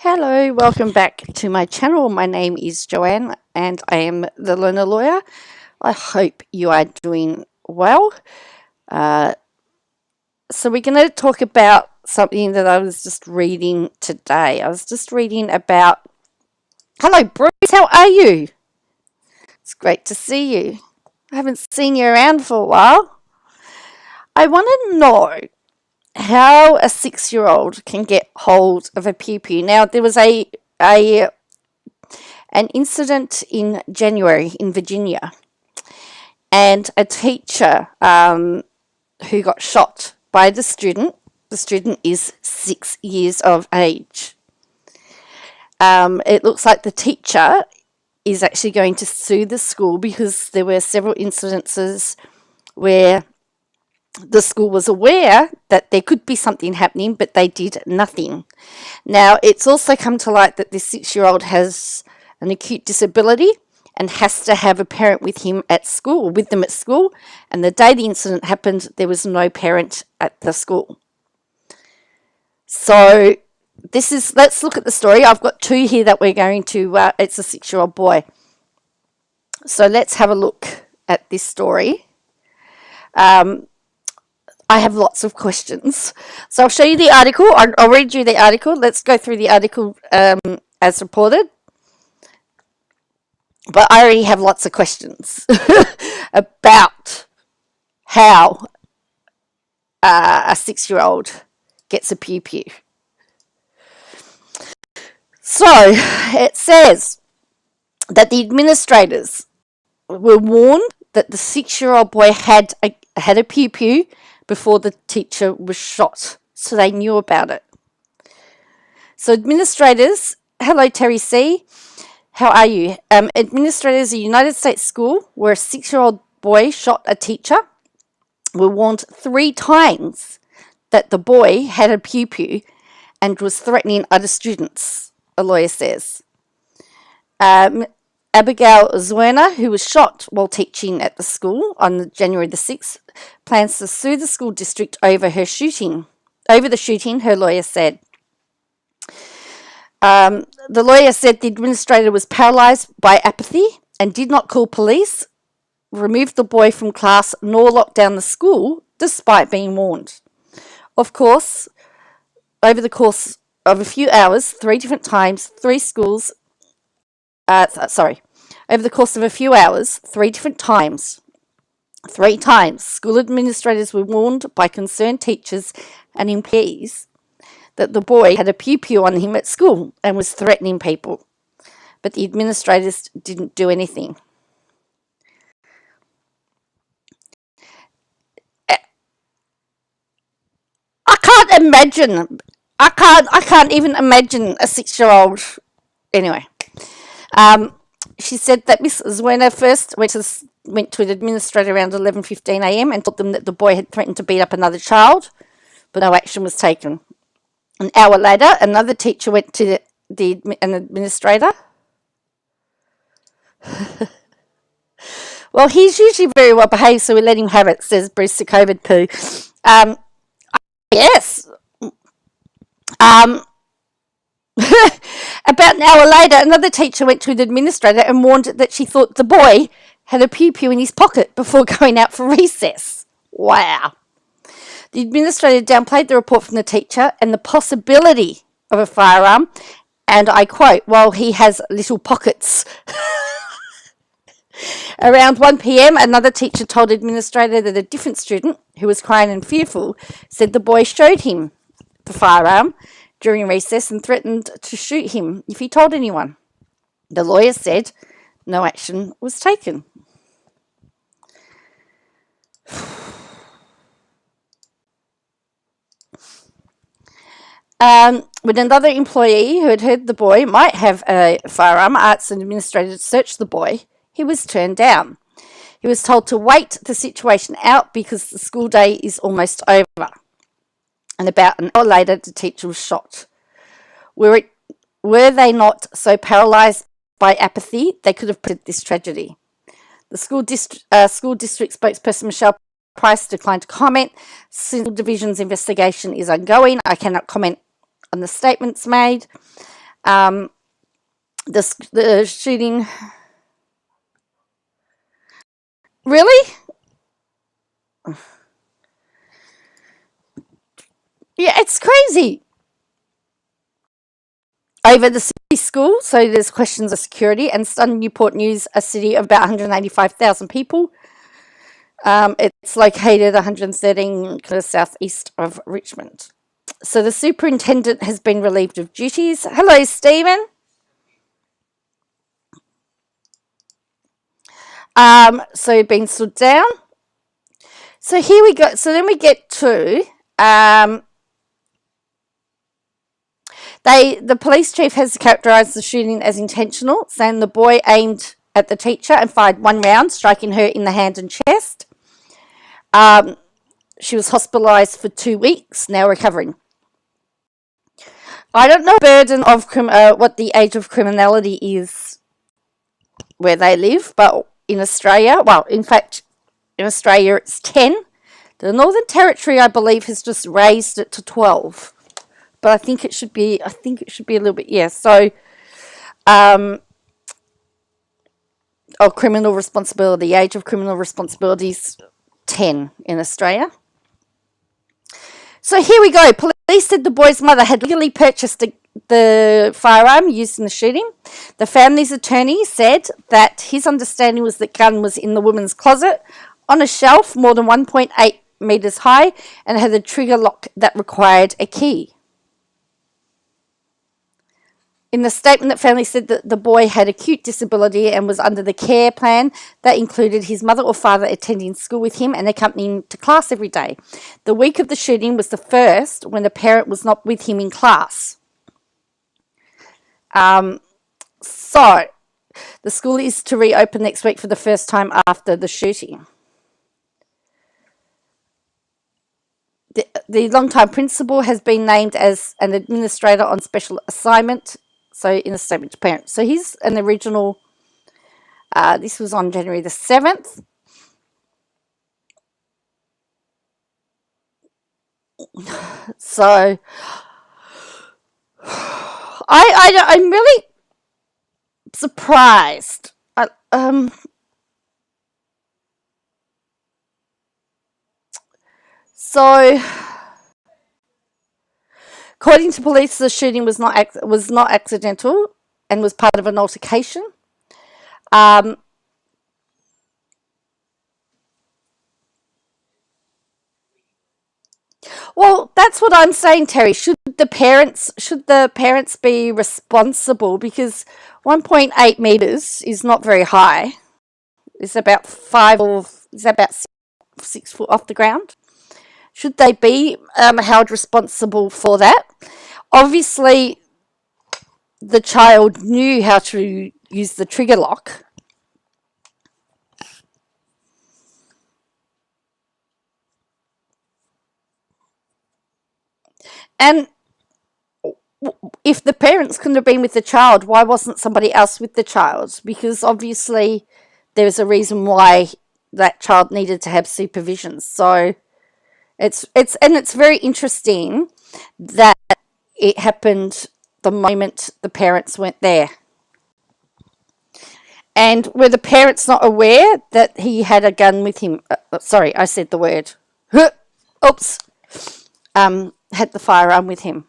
Hello, welcome back to my channel. My name is Joanne and I am the Learner Lawyer. I hope you are doing well. So we're going to talk about something that I was just reading today. I was just reading about... Hello Bruce, how are you? It's great to see you. I haven't seen you around for a while. I want to know how a 6-year-old can get hold of a pew-pew. Now, there was an incident in January in Virginia, and a teacher who got shot by the student. The student is 6 years of age. It looks like the teacher is actually going to sue the school because there were several incidences where the school was aware that there could be something happening, but they did nothing. Now, it's also come to light that this 6-year-old has an acute disability and has to have a parent with them at school, and the day the incident happened, there was no parent at the school. So, let's look at the story. I've got two here that we're going to, it's a 6-year-old boy. So, let's have a look at this story. I have lots of questions. So I'll show you the article. I'll read you the article. Let's go through the article as reported. But I already have lots of questions about how a 6-year-old gets a pew-pew. So it says that the administrators were warned that the 6-year-old boy had a pew-pew before the teacher was shot, so they knew about it. So administrators, hello Terry C, how are you? Administrators of a United States school where a 6-year-old boy shot a teacher were warned 3 times that the boy had a pew-pew and was threatening other students, a lawyer says. Abigail Zwerner, who was shot while teaching at the school on January the 6th, plans to sue the school district over the shooting, her lawyer said. The lawyer said the administrator was paralysed by apathy and did not call police, remove the boy from class, nor lock down the school, despite being warned. Of course, over the course of a few hours, 3 different times, 3 schools... over the course of a few hours, 3 different times, 3 times, school administrators were warned by concerned teachers and employees that the boy had a pew-pew on him at school and was threatening people. But the administrators didn't do anything. I can't even imagine a 6-year-old. Anyway. She said that Miss Zwerner first went to an administrator around 11:15 a.m. and told them that the boy had threatened to beat up another child, but no action was taken. An hour later, another teacher went to an administrator. Well, he's usually very well behaved, so we let him have it, says Bruce the COVID poo. Yes. About an hour later, another teacher went to the administrator and warned that she thought the boy had a pew-pew in his pocket before going out for recess. Wow. The administrator downplayed the report from the teacher and the possibility of a firearm, and I quote, "Well, he has little pockets." Around 1 p.m., another teacher told administrator that a different student, who was crying and fearful, said the boy showed him the firearm during recess and threatened to shoot him if he told anyone. The lawyer said no action was taken. When another employee who had heard the boy might have a firearm asked an administrator to search the boy, he was turned down. He was told to wait the situation out because the school day is almost over. And about an hour later, the teacher was shot. Were they not so paralysed by apathy, they could have prevented this tragedy. The school district spokesperson, Michelle Price, declined to comment. Civil Division's investigation is ongoing. I cannot comment on the statements made. The shooting... Really? Yeah, it's crazy. Over the city school, so there's questions of security, and stunned Newport News, a city of about 185,000 people. It's located 113 kilometres southeast of Richmond. So the superintendent has been relieved of duties. Hello, Stephen. So been stood down. So here we go. So then we get to the police chief has characterised the shooting as intentional, saying the boy aimed at the teacher and fired one round, striking her in the hand and chest. She was hospitalised for 2 weeks, now recovering. I don't know the burden of what the age of criminality is where they live, but in Australia, well, in fact, in Australia it's 10. The Northern Territory, I believe, has just raised it to 12. But I think it should be a little bit, yeah. So, criminal responsibility, the age of criminal responsibility is 10 in Australia. So here we go. Police said the boy's mother had legally purchased the firearm used in the shooting. The family's attorney said that his understanding was that the gun was in the woman's closet on a shelf more than 1.8 metres high and had a trigger lock that required a key. In the statement, the family said that the boy had acute disability and was under the care plan that included his mother or father attending school with him and accompanying to class every day. The week of the shooting was the first when the parent was not with him in class. So, the school is to reopen next week for the first time after the shooting. The long-time principal has been named as an administrator on special assignment. So in a statement to parents. So here's an original, this was on January the 7th. So I'm really surprised. So according to police, the shooting was not accidental and was part of an altercation. Well, that's what I'm saying, Terry. Should the parents be responsible? Because 1.8 meters is not very high. It's about 6 foot off the ground. Should they be held responsible for that? Obviously, the child knew how to use the trigger lock. And if the parents couldn't have been with the child, why wasn't somebody else with the child? Because obviously there's a reason why that child needed to have supervision. So it's very interesting that it happened the moment the parents weren't there. And were the parents not aware that he had a gun with him? Sorry, I said the word. Oops. Had the firearm with him.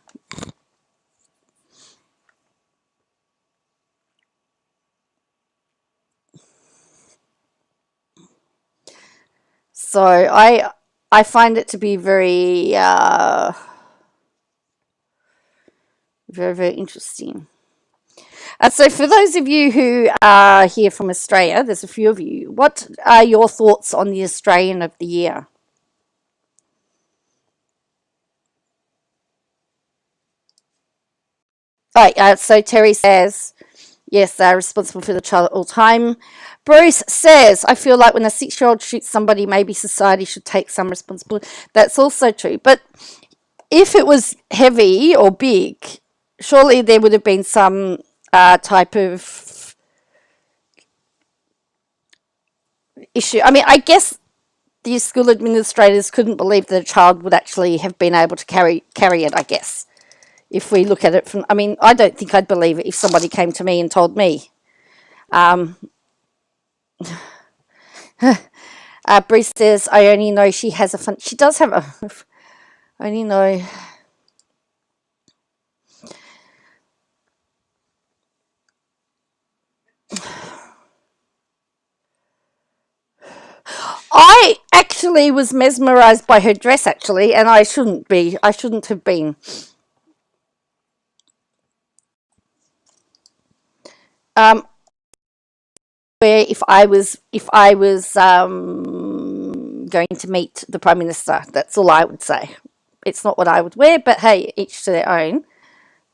So I find it to be very very, very interesting. So for those of you who are here from Australia, there's a few of you. What are your thoughts on the Australian of the Year? Right, so Terry says, yes, they're responsible for the child at all time. Bruce says, I feel like when a 6-year-old shoots somebody, maybe society should take some responsibility. That's also true. But if it was heavy or big, surely there would have been some type of issue. I mean, I guess the school administrators couldn't believe that a child would actually have been able to carry it, I guess. If we look at it from, I mean, I don't think I'd believe it if somebody came to me and told me. Um, Bruce says, I only know she has a fun, she does have a, I only know. I actually was mesmerized by her dress, actually, and I shouldn't be. I shouldn't have been. Where if I was going to meet the Prime Minister, that's all I would say. It's not what I would wear, but hey, each to their own.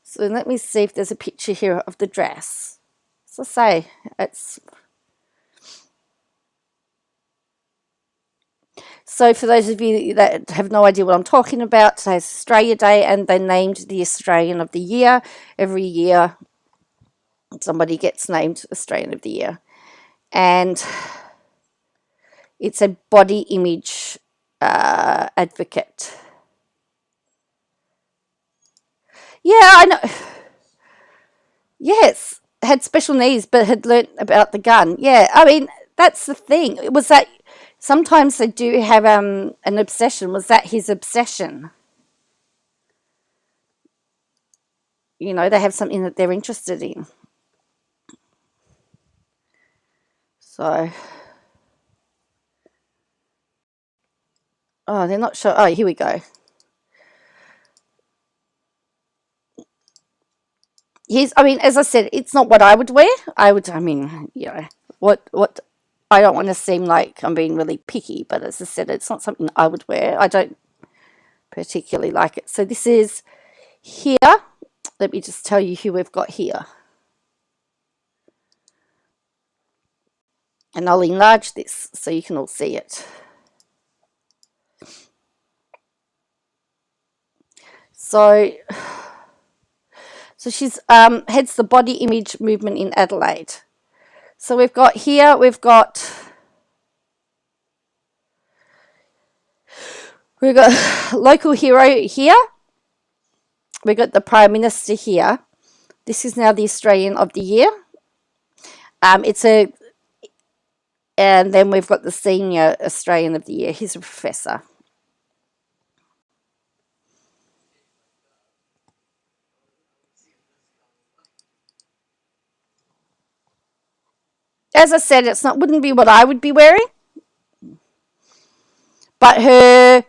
So let me see if there's a picture here of the dress. So say it's. So for those of you that have no idea what I'm talking about, today's Australia Day, and they named the Australian of the Year. Every year, somebody gets named Australian of the Year, and it's a body image advocate. Yeah, I know. Yes, had special needs, but had learnt about the gun. Yeah, I mean that's the thing. It was that sometimes they do have an obsession. Was that his obsession? You know, they have something that they're interested in. So, oh, they're not sure. Oh, here we go. Here's, I mean, as I said, it's not what I would wear. I mean, you know, what, I don't want to seem like I'm being really picky, but as I said, it's not something I would wear. I don't particularly like it. So this is here. Let me just tell you who we've got here. And I'll enlarge this so you can all see it. So she's heads the body image movement in Adelaide. So we've got here, we've got local hero here. We've got the Prime Minister here. This is now the Australian of the Year. And then we've got the Senior Australian of the Year. He's a professor. As I said, wouldn't be what I would be wearing, but her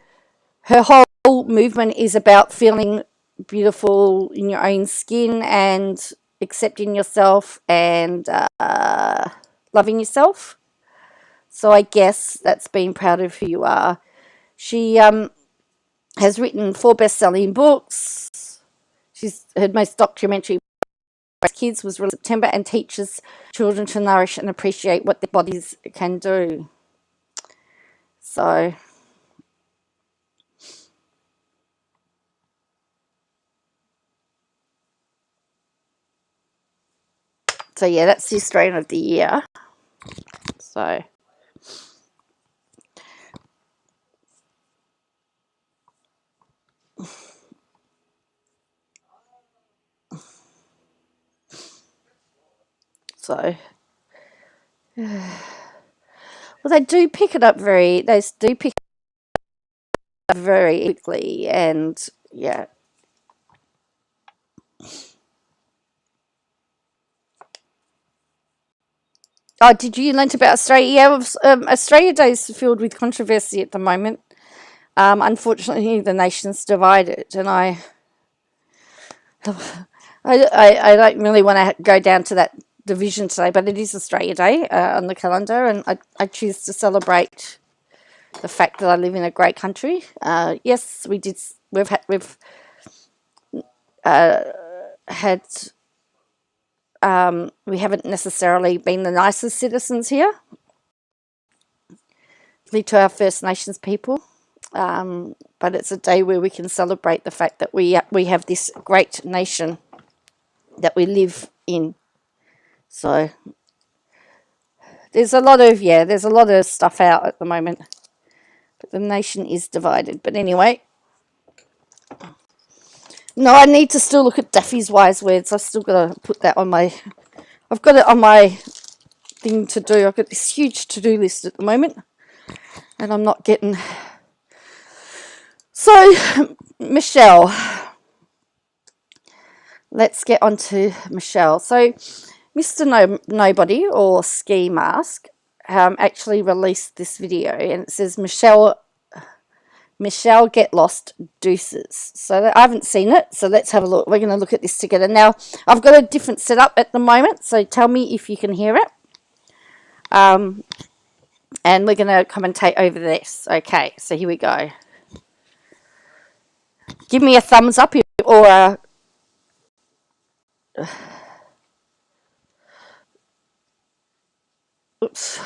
whole movement is about feeling beautiful in your own skin and accepting yourself and loving yourself. So I guess that's being proud of who you are. She has written 4 best-selling books. Her most documentary Kids was released in September and teaches children to nourish and appreciate what their bodies can do. So yeah, that's the Australian of the Year. So well, they do pick it up very quickly, and yeah. Oh, did you learn about Australia? Yeah, Australia Day is filled with controversy at the moment. Unfortunately, the nation's divided, and I don't really want to go down to that division today, but it is Australia Day on the calendar, and I choose to celebrate the fact that I live in a great country. Yes, we did. We've had. We haven't necessarily been the nicest citizens here, to our First Nations people. But it's a day where we can celebrate the fact that we have this great nation that we live in. So there's a lot of stuff out at the moment. But the nation is divided. But anyway, no, I need to still look at Daffy's wise words. I've still got to put that on my. I've got it on my thing to do. I've got this huge to-do list at the moment, and I'm not getting. So, Michelle, let's get on to Michelle. So, Mr. Nobody or Ski Mask actually released this video, and it says Michelle get lost deuces. So I haven't seen it, so let's have a look. We're going to look at this together. Now, I've got a different setup at the moment, so tell me if you can hear it. And we're going to commentate over this. Okay, so here we go. Give me a thumbs up or a... Oops.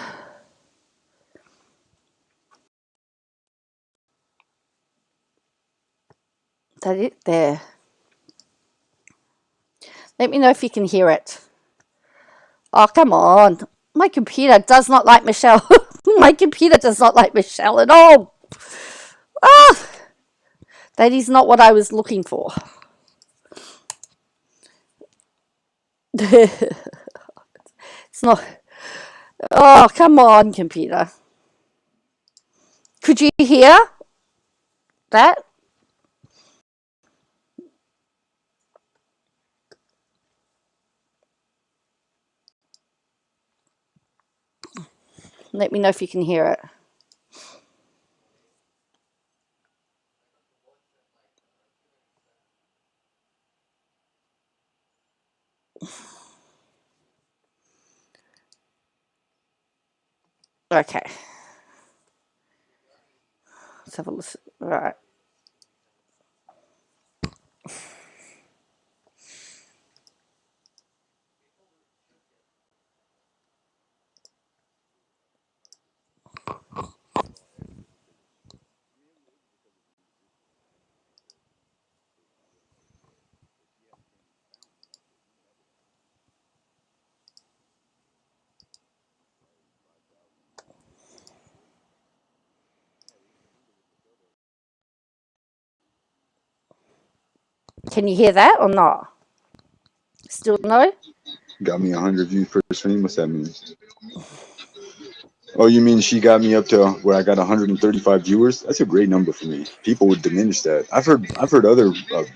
Is that it? There. Let me know if you can hear it. Oh, come on. My computer does not like Michelle. My computer does not like Michelle at all. Ah, that is not what I was looking for. It's not. Oh, come on, computer. Could you hear that? Let me know if you can hear it. Okay. Let's have a listen. All right. Can you hear that or not? Still no? Got me 100 views per stream. What's that mean? Oh, you mean she got me up to where I got 135 viewers? That's a great number for me. People would diminish that. I've heard other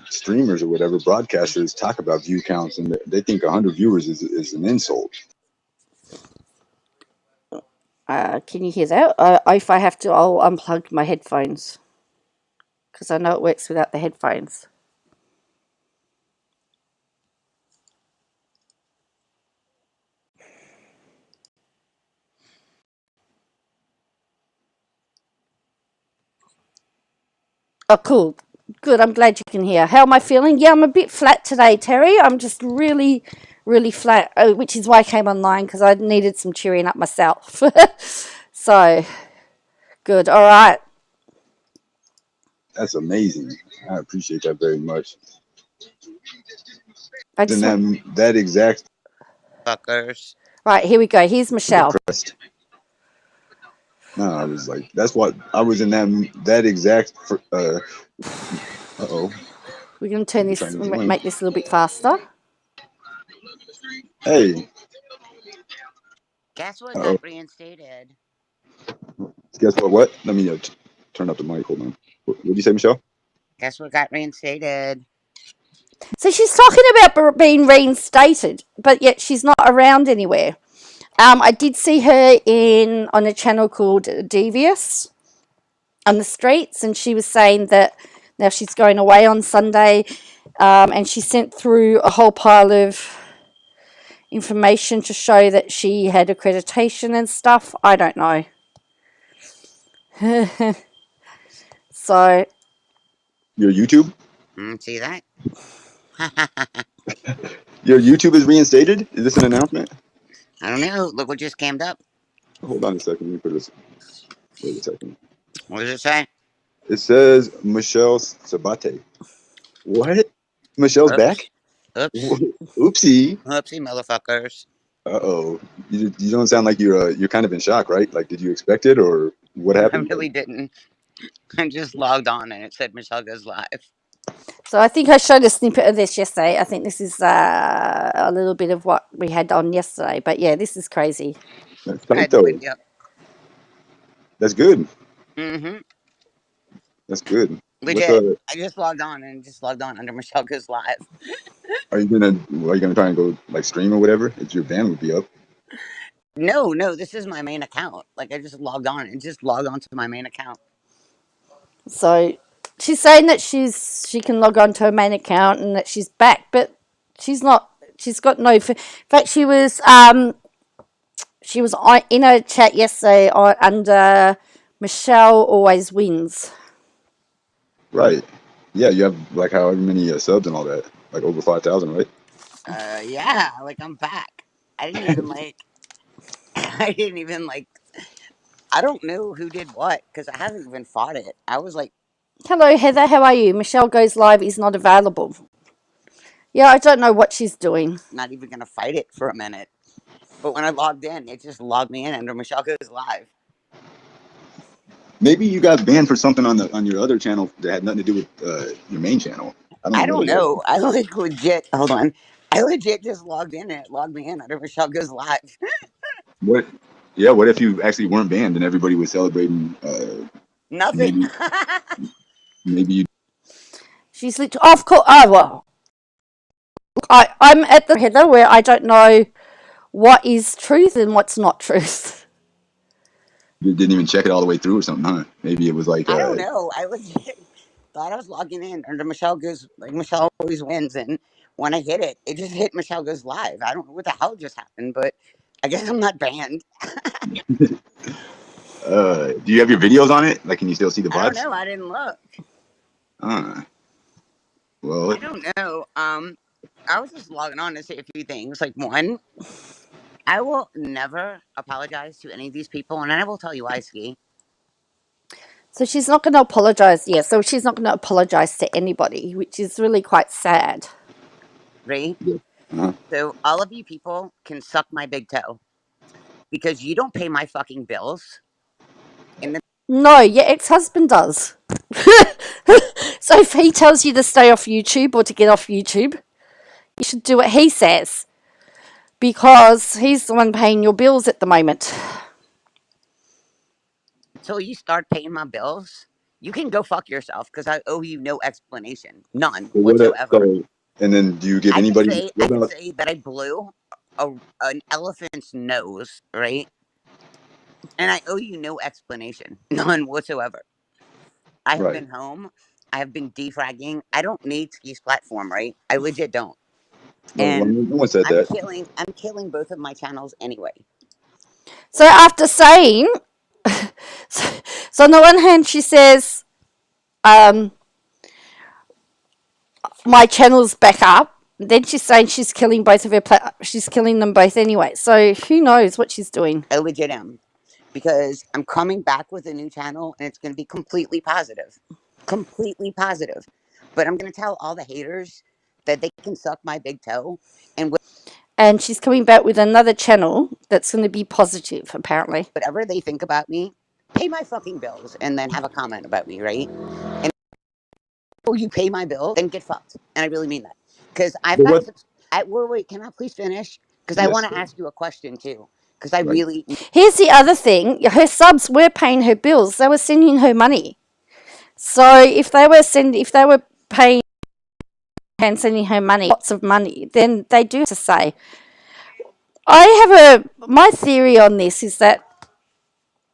streamers or whatever broadcasters talk about view counts, and they think 100 viewers is an insult. Can you hear that? If I have to, I'll unplug my headphones because I know it works without the headphones. Oh, cool. Good. I'm glad you can hear. How am I feeling? Yeah, I'm a bit flat today, Terry. I'm just really, really flat, which is why I came online because I needed some cheering up myself. So, good. All right. That's amazing. I appreciate that very much. That exact fuckers. Right, here we go. Here's Michelle. Depressed. No, I was like, that's what I was in that exact. Uh-oh. We're going to turn this, make this a little bit faster. Hey. Guess what got reinstated? Guess what? Let me turn up the mic. Hold on. What did you say, Michelle? Guess what got reinstated? So she's talking about being reinstated, but yet she's not around anywhere. I did see her on a channel called Devious on the streets, and she was saying that now she's going away on Sunday, and she sent through a whole pile of information to show that she had accreditation and stuff. I don't know. So Your YouTube? See that? Your YouTube is reinstated? Is this an announcement? I don't know. Look what just came up. Hold on a second. Let me put this. Wait a second. What does it say? It says Michelle Sabate. What? Michelle's Oops. back? Oops. Oopsie. Oopsie, motherfuckers. Uh-oh. You don't sound like you're kind of in shock, right? Like, did you expect it, or what I happened? really didn't. I just logged on and it said Michelle goes live. So I think I showed a snippet of this yesterday. I think this is a little bit of what we had on yesterday. But yeah, this is crazy. That's I tight, had no though. idea. That's good. Mm-hmm. That's good. What's Legit. I just logged on and just logged on under Michelle goes live. are you gonna try and go like stream or whatever? If your band would be up. No, this is my main account. Like I just logged on and just logged on to my main account. So she's saying that she can log on to her main account and that she's back, but she's not. She's got no. In fact, she was in a chat yesterday under Michelle always wins. Right. Yeah, you have like however many subs and all that, like over 5,000, right? Yeah, like I'm back. I didn't even like. I didn't even like. I don't know who did what because I haven't even fought it. I was like, Hello, Heather. How are you? Michelle goes live is not available. Yeah, I don't know what she's doing. not even gonna fight it for a minute. But when I logged in, it just logged me in under Michelle goes live. Maybe you got banned for something on your other channel that had nothing to do with your main channel. I What don't it was. know. I like legit. Hold on. I legit just logged in and it logged me in under Michelle goes live. What? Yeah. What if you actually weren't banned and everybody was celebrating? Nothing. Maybe you. She's literally of course. Oh well, I'm at the Heather where I don't know what is truth and what's not truth. You didn't even check it all the way through or something, huh? Maybe it was like. I don't know. I legit thought I was logging in under Michelle goes like Michelle always wins, and when I hit it, it just hit Michelle goes live. I don't know what the hell just happened, but I guess I'm not banned. Do you have your videos on it? Like, can you still see the VODs? I don't know. I didn't look. Well, I don't know. I was just logging on to say a few things. Like one, I will never apologize to any of these people, and I will tell you why, Ski. So she's not going to apologize. Yeah, so she's not going to apologize to anybody, which is really quite sad. Right? uh-huh. So all of you people can suck my big toe because you don't pay my fucking bills. No, your ex-husband does. So if he tells you to stay off YouTube or to get off YouTube, you should do what he says because he's the one paying your bills at the moment. Until you start paying my bills, you can go fuck yourself because I owe you no explanation, none whatsoever. And then, do you give anybody? I can say that I blew an elephant's nose, right? And I owe you no explanation, none whatsoever. I have been home. I have been defragging. I don't need Ski's platform, right? I legit don't. And no one said that. I'm killing both of my channels anyway. So after saying, so on the one hand she says, my channel's back up. Then she's saying she's killing both of her. She's killing them both anyway. So who knows what she's doing? I legit am, because I'm coming back with a new channel, and it's going to be completely positive, But I'm going to tell all the haters that they can suck my big toe, and she's coming back with another channel that's going to be positive, apparently. Whatever they think about me, pay my fucking bills, and then have a comment about me, right? And you pay my bill, then get fucked. And I really mean that. Because I've got... Wait, can I please finish? Because I want to ask you a question, too. Because I really... Here's the other thing. Her subs were paying her bills. They were sending her money. So if they were paying and sending her money, lots of money, then they do have to say, my theory on this is that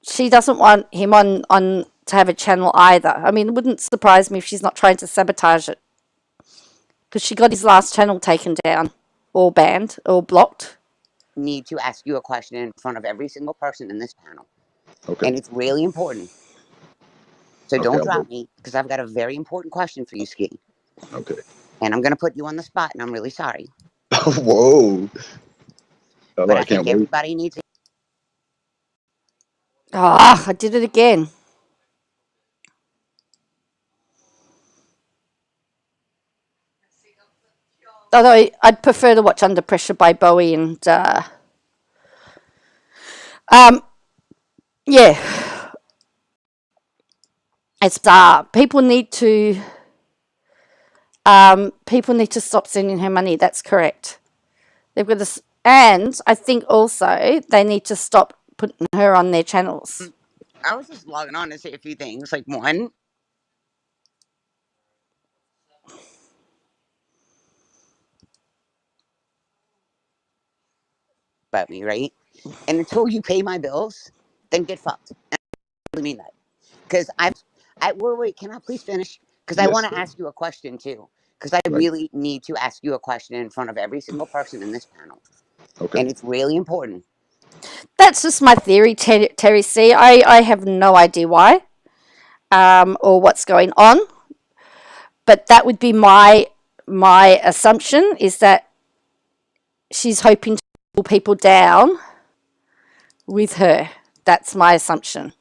she doesn't want him on to have a channel either. I mean, it wouldn't surprise me if she's not trying to sabotage it, because she got his last channel taken down, or banned, or blocked. Need to ask you a question in front of every single person in this panel. Okay. And it's really important. So Okay, don't I'll drop wait. me, because I've got a very important question for you, Ski. Okay. And I'm going to put you on the spot, and I'm really sorry. Whoa. But I I can't think wait. everybody needs to. Ah, I did it again. Although I'd prefer to watch Under Pressure by Bowie and yeah, it's people need to stop sending her money. That's correct. They've got this, and I think also they need to stop putting her on their channels. I was just logging on to say a few things. Like, one, about me, right? And until you pay my bills, then get fucked. And I really mean that. Because wait, can I please finish? Because I Yes. want to ask you a question too. Because I Right. really need to ask you a question in front of every single person in this panel. Okay. And it's really important. That's just my theory, Terry C. I have no idea why or what's going on, but that would be my assumption, is that she's hoping to pull people down with her. That's my assumption,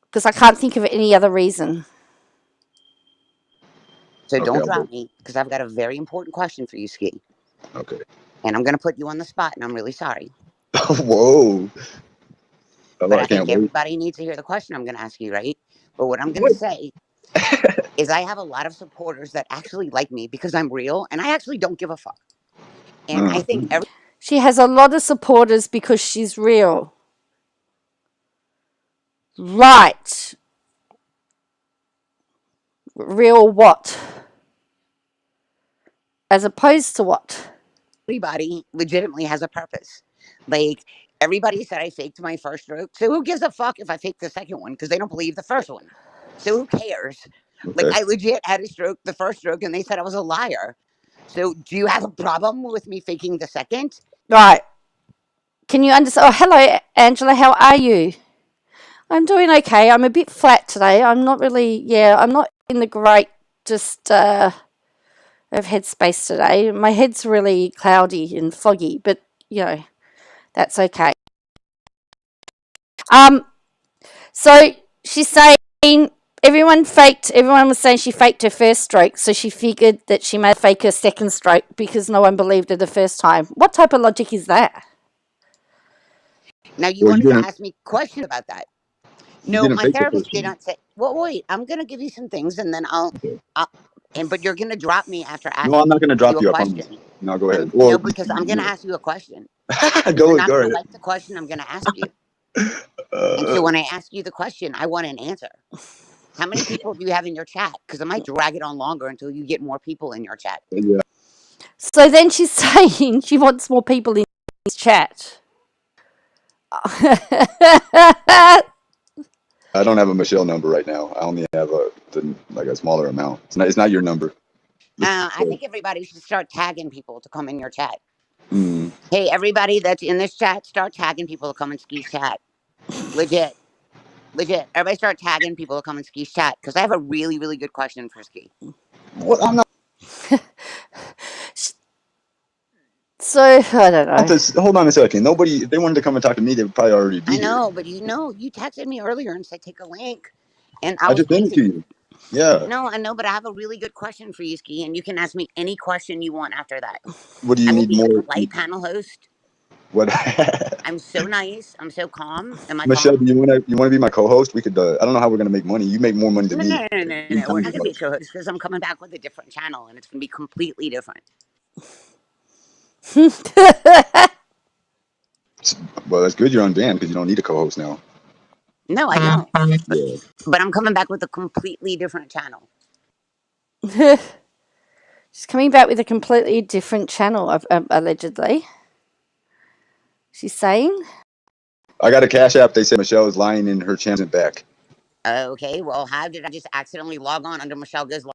because I can't think of any other reason. So Okay, don't I'll drop wait. me, because I've got a very important question for you, Ski. Okay. And I'm going to put you on the spot, and I'm really sorry. Whoa. But I I can't think wait. everybody needs to hear the question I'm going to ask you, right? But what I'm going to What? say is I have a lot of supporters that actually like me because I'm real, and I actually don't give a fuck. And I think She has a lot of supporters because she's real. Right. Real what? As opposed to what? everybody legitimately has a purpose. Like, everybody said I faked my first stroke. So who gives a fuck if I faked the second one? Because they don't believe the first one. So who cares? Like, Okay. I legit had a stroke, the first stroke, and they said I was a liar. So do you have a problem with me faking the second? Right. Can you understand? Oh, hello, Angela. How are you? I'm doing okay. I'm a bit flat today. I'm not in the great just of headspace today. My head's really cloudy and foggy, but that's okay. So she's saying everyone was saying she faked her first stroke, so she figured that she might fake her second stroke because no one believed her the first time. What type of logic is that? Now, you Well, you wanted to didn't. ask me questions about that. You No, didn't my fake the therapist first did one. not say. Well, wait. I'm gonna give you some things, and then Okay. but you're gonna drop me after No, asking I'm not gonna you drop a you. I promise. question. No, go ahead. No, Well, because I'm gonna ask you a question, and you're go not gonna ahead. like the question I'm gonna ask you. And Uh, so when I ask you the question, I want an answer. How many people do you have in your chat? Because I might drag it on longer until you get more people in your chat. yeah. So then she's saying she wants more people in this chat. I don't have a Michelle number right now. I only have a smaller amount. It's not your number. I think everybody should start tagging people to come in your chat. Mm. Hey, everybody that's in this chat, start tagging people to come in Ski's chat. Legit. Everybody start tagging people to come in Ski's chat, because I have a really, really good question for Ski. What? I'm not. So I don't know. Hold on a second. Nobody. If they wanted to come and talk to me, they would probably already be I here. know, but you texted me earlier and said take a link, and I I was just sent it to busy. you. Yeah. No, I know, but I have a really good question for you, Ski, and you can ask me any question you want after that. What do you I will need be a more? polite panel host. What? I'm so nice. I'm so calm. Am I Michelle, calm? do you wanna be my co-host? We could. I don't know how we're gonna make money. You make more money than No, me. no, no, no, Three no. We're times not as going to be much. co-hosts, because I'm coming back with a different channel, and it's going to be completely different. Well, that's good. You're on band because you don't need a co-host now. No, I don't. Yeah. But I'm coming back with a completely different channel. She's coming back with a completely different channel, allegedly. She's saying. I got a Cash App. They said Michelle is lying and her channel isn't back. Okay, well, how did I just accidentally log on under Michelle Goes Live?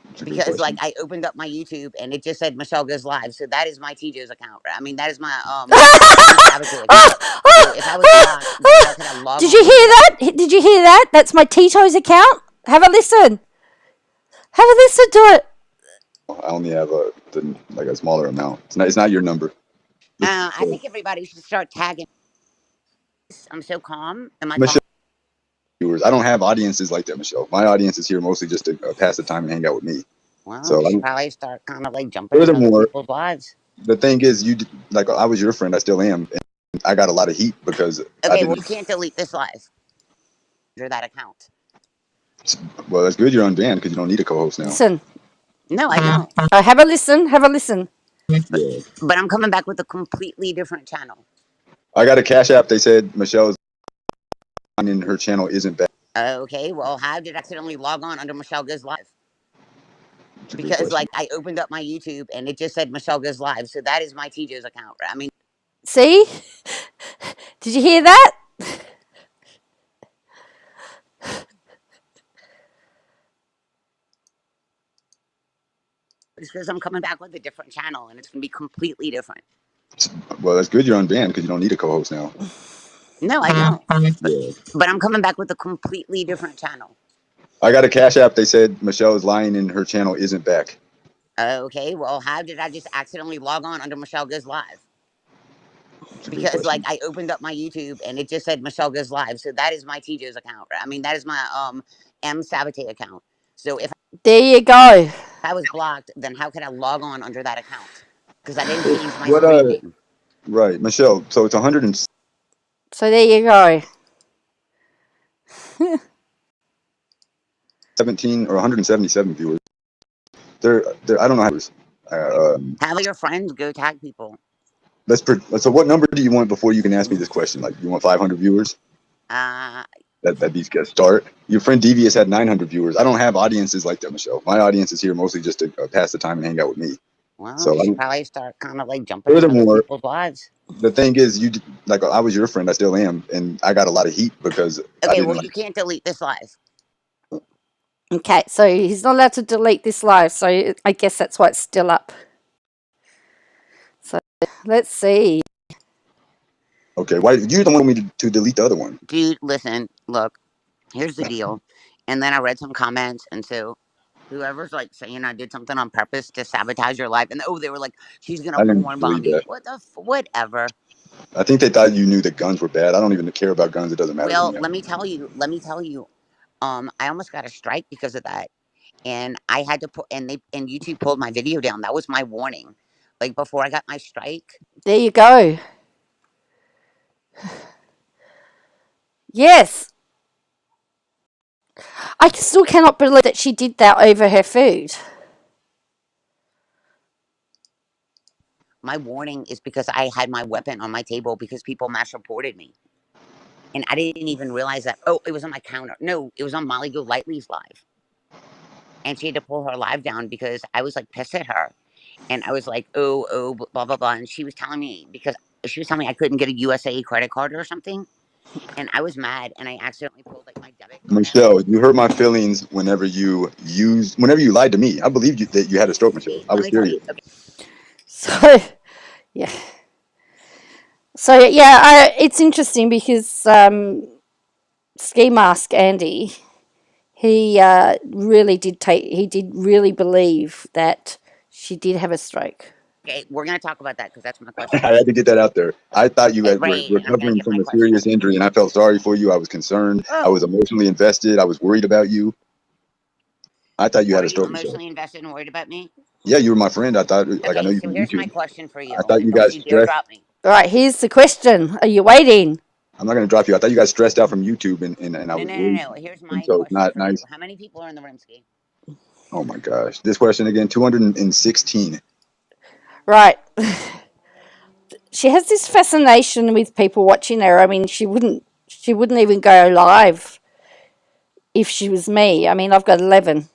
That's a good Because question. like I opened up my YouTube and it just said Michelle Goes Live, so that is my TJ's account. I mean, that is my Sabotage account. So if I was blocked, then how could I log Did on? you hear that? Did you hear that? That's my Tito's account. Have a listen. Have a listen to it. I only have a smaller amount. It's not your number. I think everybody should start tagging. I'm so calm. Am I Michelle, calm? viewers, I don't have audiences like that, Michelle. My audience is here mostly just to pass the time and hang out with me. Well, So you should probably start kind of like jumping in other furthermore, people's lives. the thing is, I was your friend. I still am. And I got a lot of heat because Okay, well, you can't delete this live under that account. Well, that's good. You're unbanned because you don't need a co-host now. Listen. No, I don't. Have a listen. Have a listen. But I'm coming back with a completely different channel. I got a Cash App. They said Michelle's and her channel isn't back. Okay, well, how did I accidentally log on under Michelle Goes Live? Because like I opened up my YouTube and it just said Michelle Goes Live, so that is my TJ's account. I mean, see? Did you hear that? it's because I'm coming back with a different channel and it's gonna be completely different. Well, that's good. You're unbanned because you don't need a co-host now. No, I don't. But I'm coming back with a completely different channel. I got a Cash App. They said Michelle is lying and her channel isn't back. Okay, well, how did I just accidentally log on under Michelle Goes Live? Because like I opened up my YouTube and it just said Michelle Goes Live, so that is my TJ's account. I mean, that is my Sabotage account. So if there you go. I was blocked, then how could I log on under that account? Because I didn't change my screen name. Right, Michelle. So it's 100 and. So there you go. 17 or 177 viewers. They're I don't know how. Have your friends go tag people. So what number do you want before you can ask me this question? Like, you want 500 viewers? That these guys start. Your friend Devious had 900 viewers. I don't have audiences like that, Michelle. My audience is here mostly just to pass the time and hang out with me. Well, so you should probably start kind of like jumping in other people's lives. The thing is, I was your friend. I still am, and I got a lot of heat because. Okay, well, you can't delete this live. Okay, so he's not allowed to delete this live, so I guess that's why it's still up. So let's see. Okay, why you don't want me to delete the other one? Dude, listen, look, here's the deal. And then I read some comments, and so whoever's like saying I did something on purpose to sabotage your life, and they were like, she's gonna porn bomb me. What the whatever. I think they thought you knew that guns were bad. I don't even care about guns. It doesn't matter. Well, let me tell you. I almost got a strike because of that, and I had to put and YouTube pulled my video down. That was my warning. Like before I got my strike. There you go. Yes. I still cannot believe that she did that over her food. My warning is because I had my weapon on my table because people mass reported me. And I didn't even realize that. Oh, it was on my counter. No, it was on Molly Go Lightly's live. And she had to pull her live down because I was like pissed at her. And I was like, oh, blah, blah, blah. And she was telling me I couldn't get a USA credit card or something. And I was mad and I accidentally pulled like my debit card. Michelle, you hurt my feelings whenever you lied to me. I believed you that you had a stroke, Michelle. I was serious. Okay. So, yeah. So, yeah, it's interesting because Ski Mask Andy, he really did really believe that she did have a stroke. Okay, we're going to talk about that because that's my question. I had to get that out there. I thought you were recovering from a serious injury, and I felt sorry for you. I was concerned. I was emotionally invested. I was worried about you. I thought you had a stroke. Emotionally invested and worried about me? Yeah, you were my friend. I thought, I know you. So here's my question for you. I thought you guys stressed. All right, here's the question. Are you waiting? I'm not going to drop you. I thought you guys stressed out from YouTube, and I was. No. Here's my question not for nice. you. How many people are in the room, Ski? Oh my gosh! This question again. 216. Right. She has this fascination with people watching her. I mean, she wouldn't even go live if she was me. I mean, I've got 11.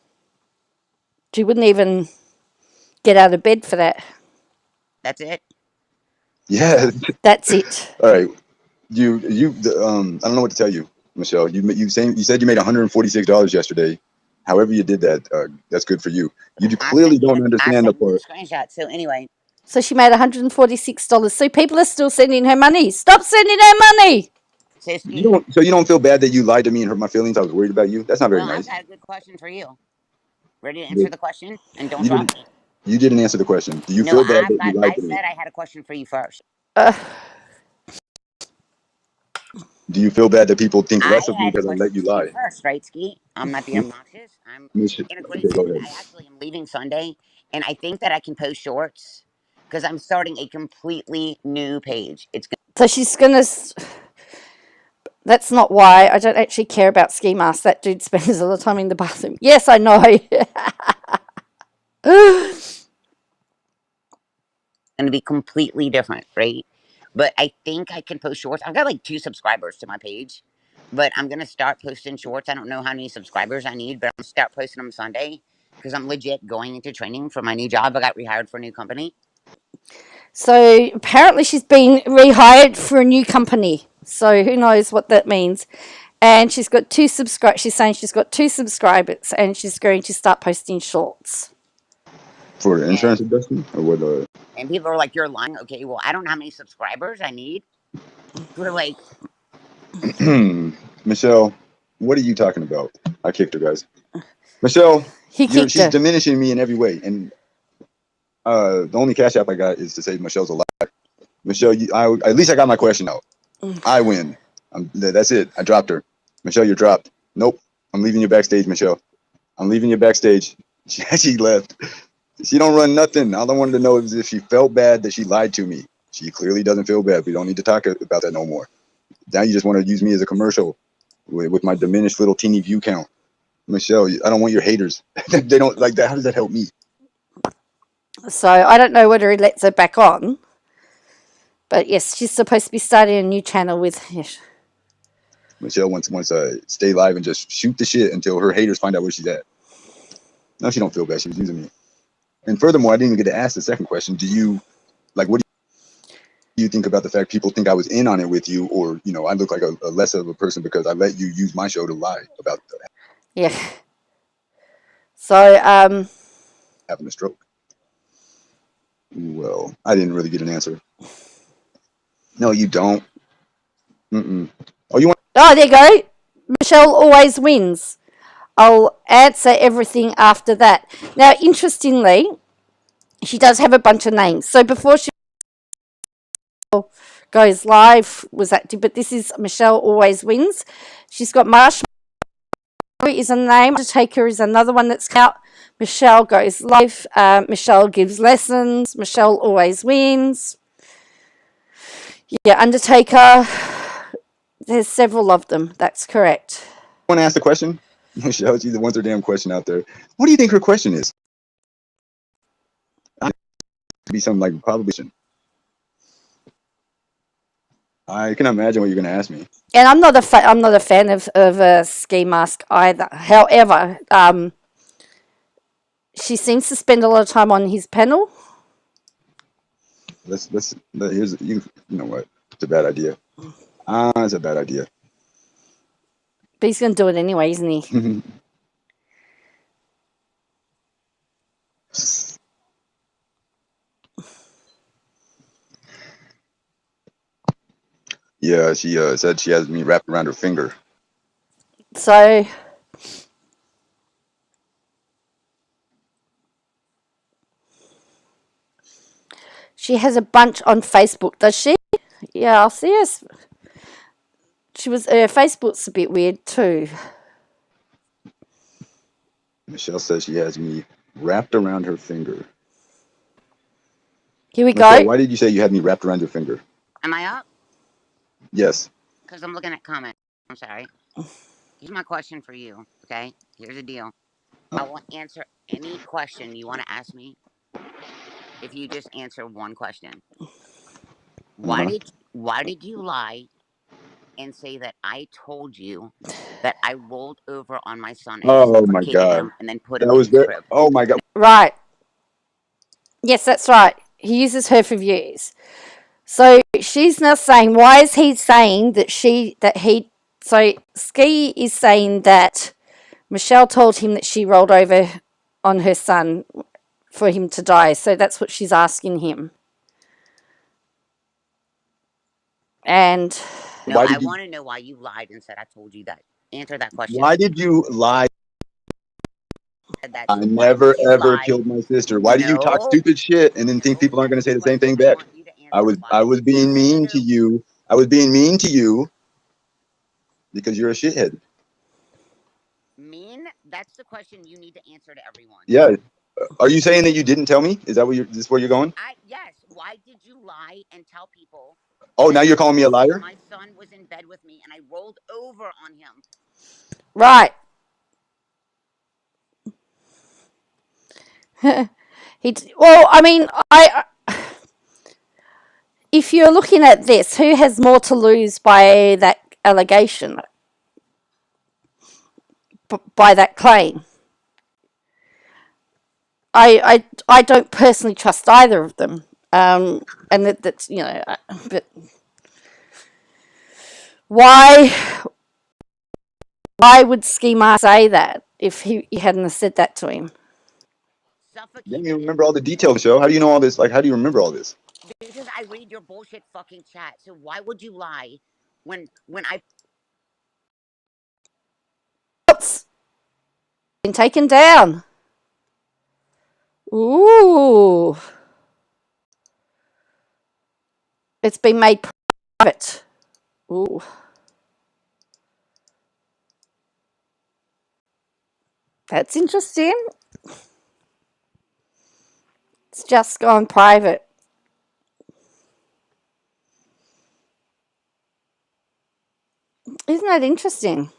She wouldn't even get out of bed for that. That's it. Yeah. That's it. All right. I don't know what to tell you, Michelle. You said you made $146 yesterday. However you did that, that's good for you. You clearly don't understand the part. Screenshot. So anyway, So she made $146. So people are still sending her money. Stop sending her money. so You don't feel bad that you lied to me and hurt my feelings? I was worried about you. That's not very well, I've nice. got a good question for you. Ready to answer the question? And don't You drop didn't. me. You didn't answer the question. Do you No, feel bad that you lied I to me? said I had a question for you first. Uh, Do you feel bad that people think I less of me had a because I let question you for you lie? first, right, Ski? I'm not being obnoxious. I'm in a great Okay, go mood. ahead. I actually am leaving Sunday, and I think that I can post shorts because I'm starting a completely new page. It's so she's going to. That's not why. I don't actually care about ski masks. That dude spends a lot of time in the bathroom. Yes, I know. going to be completely different, right? But I think I can post shorts. I've got like 2 subscribers to my page, but I'm going to start posting shorts. I don't know how many subscribers I need, but I'm going to start posting them Sunday because I'm legit going into training for my new job. I got rehired for a new company. So apparently she's been rehired for a new company. So who knows what that means. And she's got 2 subscribers. She's saying she's got 2 subscribers and she's going to start posting shorts. For the insurance And, adjustment or what? and people are like, you're lying. Okay, well, I don't know how many subscribers I need. We're like, Michelle, what are you talking about? I kicked her, guys. Michelle, He kicked she's her. diminishing me in every way, and the only cash app I got is to say Michelle's alive. Michelle, at least I got my question out. I win. That's it. I dropped her. Michelle, you're dropped. Nope. I'm leaving you backstage, Michelle. I'm leaving you backstage. She left. She don't run nothing. All I wanted to know is if she felt bad that she lied to me. She clearly doesn't feel bad. We don't need to talk about that no more. Now you just want to use me as a commercial with my diminished little teeny view count. Michelle, I don't want your haters. They don't like that. How does that help me? So I don't know whether he lets her back on. But yes, she's supposed to be starting a new channel with. Yes. Michelle wants stay live and just shoot the shit until her haters find out where she's at. No, she don't feel bad. She was using me. And furthermore, I didn't even get to ask the second question. What do you think about the fact people think I was in on it with you, or I look like a less of a person because I let you use my show to lie about Yeah. So having a stroke? Well, I didn't really get an answer. No, you don't. Mm-mm. Oh, you want? oh, there you go. Michelle always wins. I'll answer everything after that. Now, interestingly, she does have a bunch of names. So before she goes live was active, but this is Michelle always wins. She's got Marshmallow is a name. Undertaker is another one that's out. Michelle goes live. Michelle gives lessons. Michelle always wins. Yeah, Undertaker. There's several of them. That's correct. Want to ask the question? Michelle, she wants her damn question out there. What do you think her question is? Be something like probably. I can imagine what you're going to ask me. And I'm not a fan of a ski mask either. However, she seems to spend a lot of time on his panel. Here's you know what? It's a bad idea. It's a bad idea. But he's going to do it anyway, isn't he? Yeah, she said she has me wrapped around her finger. So she has a bunch on Facebook, does she? Yeah, I'll see her. Her Facebook's a bit weird too. Michelle says she has me wrapped around her finger. Here we Michelle, go. why did you say you had me wrapped around your finger? am I up? Yes. Because I'm looking at comments. I'm sorry. Here's my question for you. Okay, here's the deal. I will answer any question you want to ask me if you just answer one question. Why Uh-huh. did you lie and say that I told you that I rolled over on my son and Oh my suffocated God. him and then put him That in was his very, crib. oh my God. Right. Yes, that's right. He uses her for views. So she's now saying, why is he saying that so Ski is saying that Michelle told him that she rolled over on her son for him to die. So that's what she's asking him. And No, Why I did you, want to know why you lied and said I told you that. Answer that question. why did you lie? That. I So why never did you ever lie? killed my sister. Why do you talk No, stupid shit and then think no. people aren't going to That's say the the same question thing I back? want you to I answer. was, Why I did was you? being No, no, mean to no. you. I was being mean to you because you're a shithead. Mean? That's the question you need to answer to everyone. Yeah. Are you saying that you didn't tell me? Is that what you're, is this where you're going? Yes. Why did you lie and tell people Oh, that now you're I calling me a told you liar? my son was in bed with me and I rolled over on him? right. Well, I mean, if you're looking at this, who has more to lose by that allegation, by that claim? I don't personally trust either of them. And that's, but why would Schema say that if he hadn't said that to him? Then you Suffocated him. remember all the details, show. How do you know all this? Like, how do you remember all this? Because I read your bullshit fucking chat. So why would you lie when I It's been taken down. Ooh. It's been made private. Ooh. That's interesting. It's just gone private. Isn't that interesting?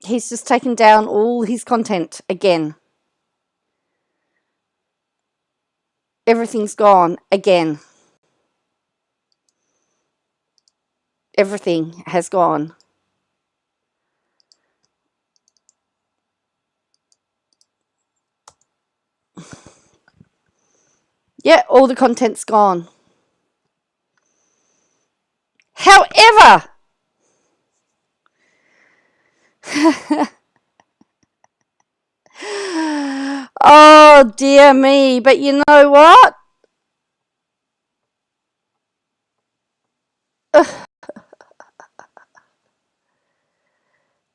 He's just taken down all his content again. Everything's gone again. Everything has gone. Yeah, all the content's gone. However, oh dear me, but you know what?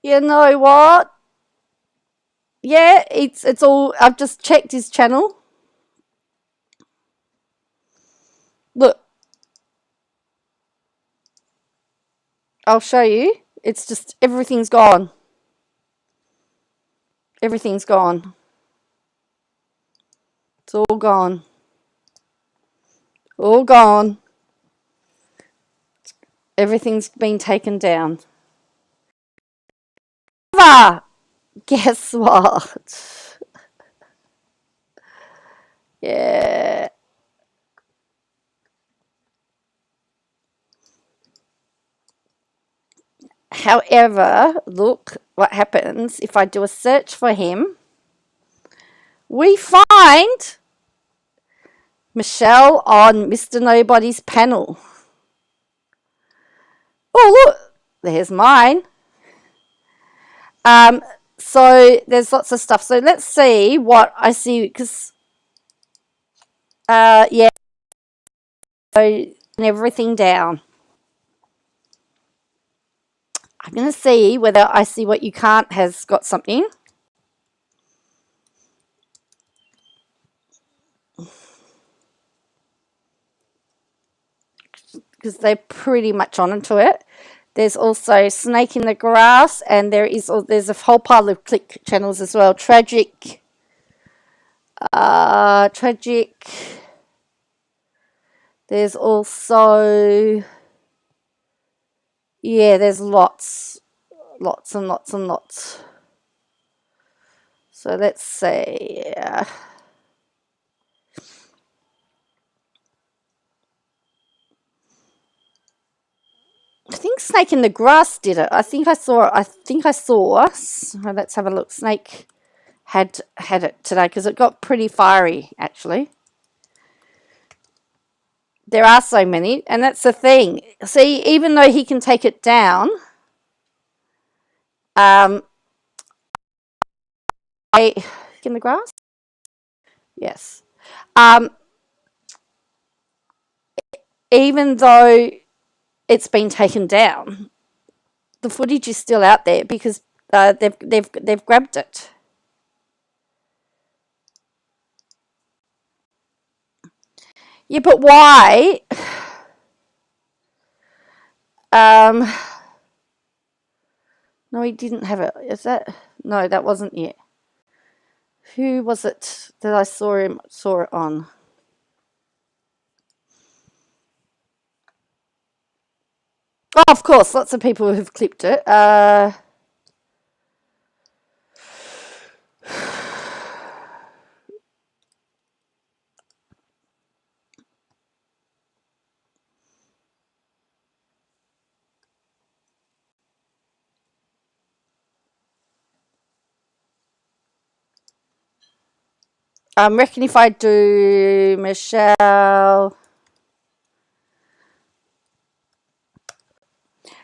You know what? Yeah, it's all. I've just checked his channel. Look, I'll show you. It's just everything's gone. Everything's gone. It's all gone. All gone. Everything's been taken down. However, guess what? Yeah. However, look what happens if I do a search for him. We find Michelle on Mr. Nobody's panel. Oh, look, there's mine. So there's lots of stuff. So let's see what I see, because, yeah, so everything down. I'm going to see whether I see what you can't has got something. Because they're pretty much onto it. There's also Snake in the Grass, and there's a whole pile of click channels as well. Tragic. There's also, yeah, there's lots and lots and lots. So let's see. think Snake in the Grass did it. I think I saw. So let's have a look. Snake had it today because it got pretty fiery, actually. There are so many, and that's the thing. See, even though he can take it down, in the grass? Yes. Even though it's been taken down, the footage is still out there because they've grabbed it. Yeah, but why? No, he didn't have it. Is that? No, that wasn't it. Who was it that I saw it on? Oh, of course, lots of people have clipped it. I reckon if I do Michelle.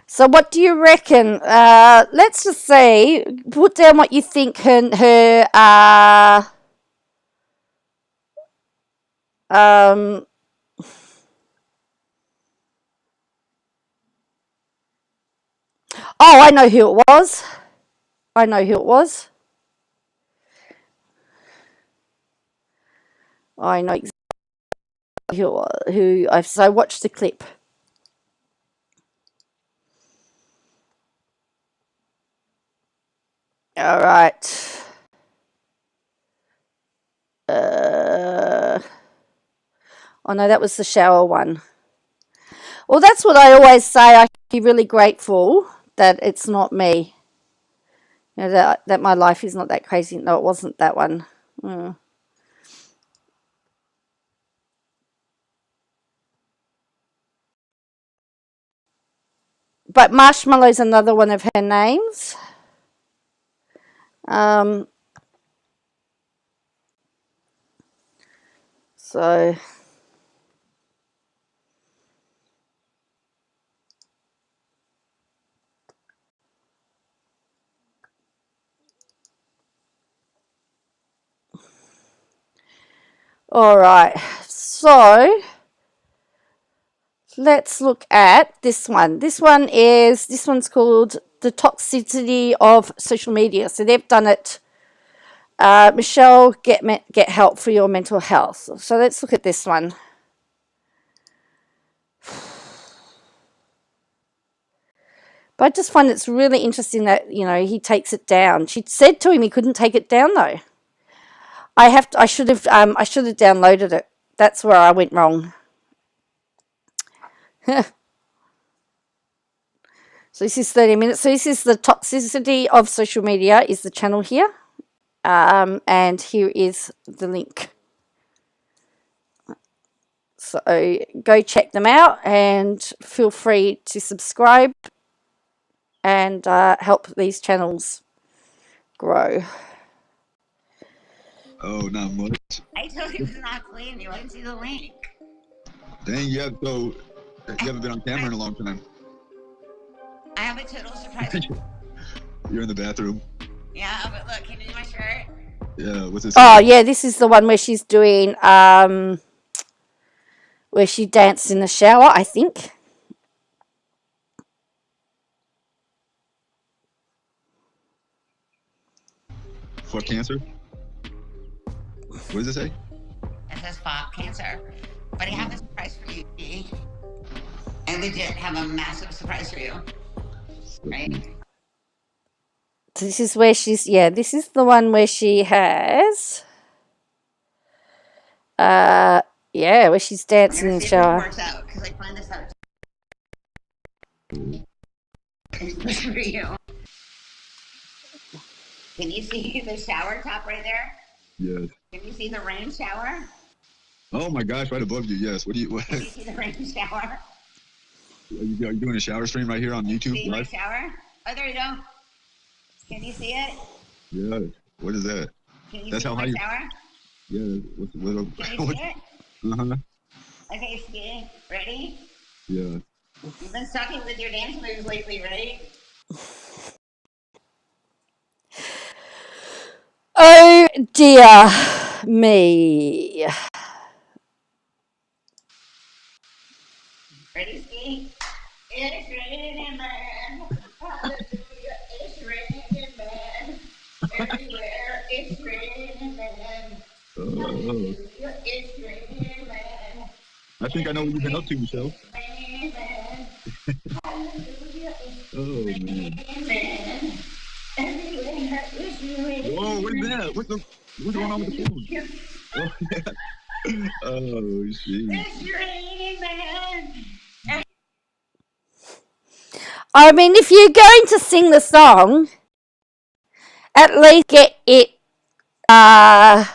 So what do you reckon? Let's just say, put down what you think her oh, I know who it was. I know who it was. I know exactly who so I watched the clip. All right. Oh no, that was the shower one. Well, that's what I always say. I can be really grateful that it's not me. You know, that my life is not that crazy. No, it wasn't that one. But Marshmallow's another one of her names. So all right. So let's look at this one. This one's called The Toxicity of Social Media. So they've done it. Michelle, get help for your mental health. So let's look at this one. But I just find it's really interesting that, you know, he takes it down. She said to him he couldn't take it down though. I should have downloaded it. That's where I went wrong. So this is 30 minutes. So this is The Toxicity of Social Media is the channel here. And here is the link. So go check them out and feel free to subscribe and help these channels grow. Oh, not much. I told you it's not clean. You wouldn't see the link. Dang, you haven't been on camera in a long time. I have a total surprise. You're in the bathroom. Yeah, but look, can you see my shirt? Yeah, what's this? Oh, yeah, this is the one where she's doing, where she danced in the shower, I think. For cancer? What does it say? It says fuck cancer. But I have a surprise for you, G. I legit have a massive surprise for you. Right? So this is where this is the one where she has, where she's dancing in the shower. Works out, because I find this out. It's for you. Can you see the shower top right there? Yes. Can you see the rain shower? Oh my gosh, right above you, yes. What? Can you see the rain shower? Are you doing a shower stream right here on YouTube? See my shower? Oh, there you go. Can you see it? Yeah. What is that? Can you That's see how my high. shower? Yeah. Can you see it? Uh-huh. Okay, Ski. Ready? Yeah. You've been sucking with your dance moves lately, right? Oh dear me. Ready, Ski? It's raining, man. Hallelujah, it's raining, man. Everywhere, it's raining, man. Hallelujah, it's raining, man. I think I know what you've been up to, Michelle. Raining, man. Hallelujah, it's Oh man. raining, man. Everywhere, it's raining. Whoa, what's that? What's going on with the phone? Oh, yeah. Oh shit. It's raining, man. I mean, if you're going to sing the song, at least get it, at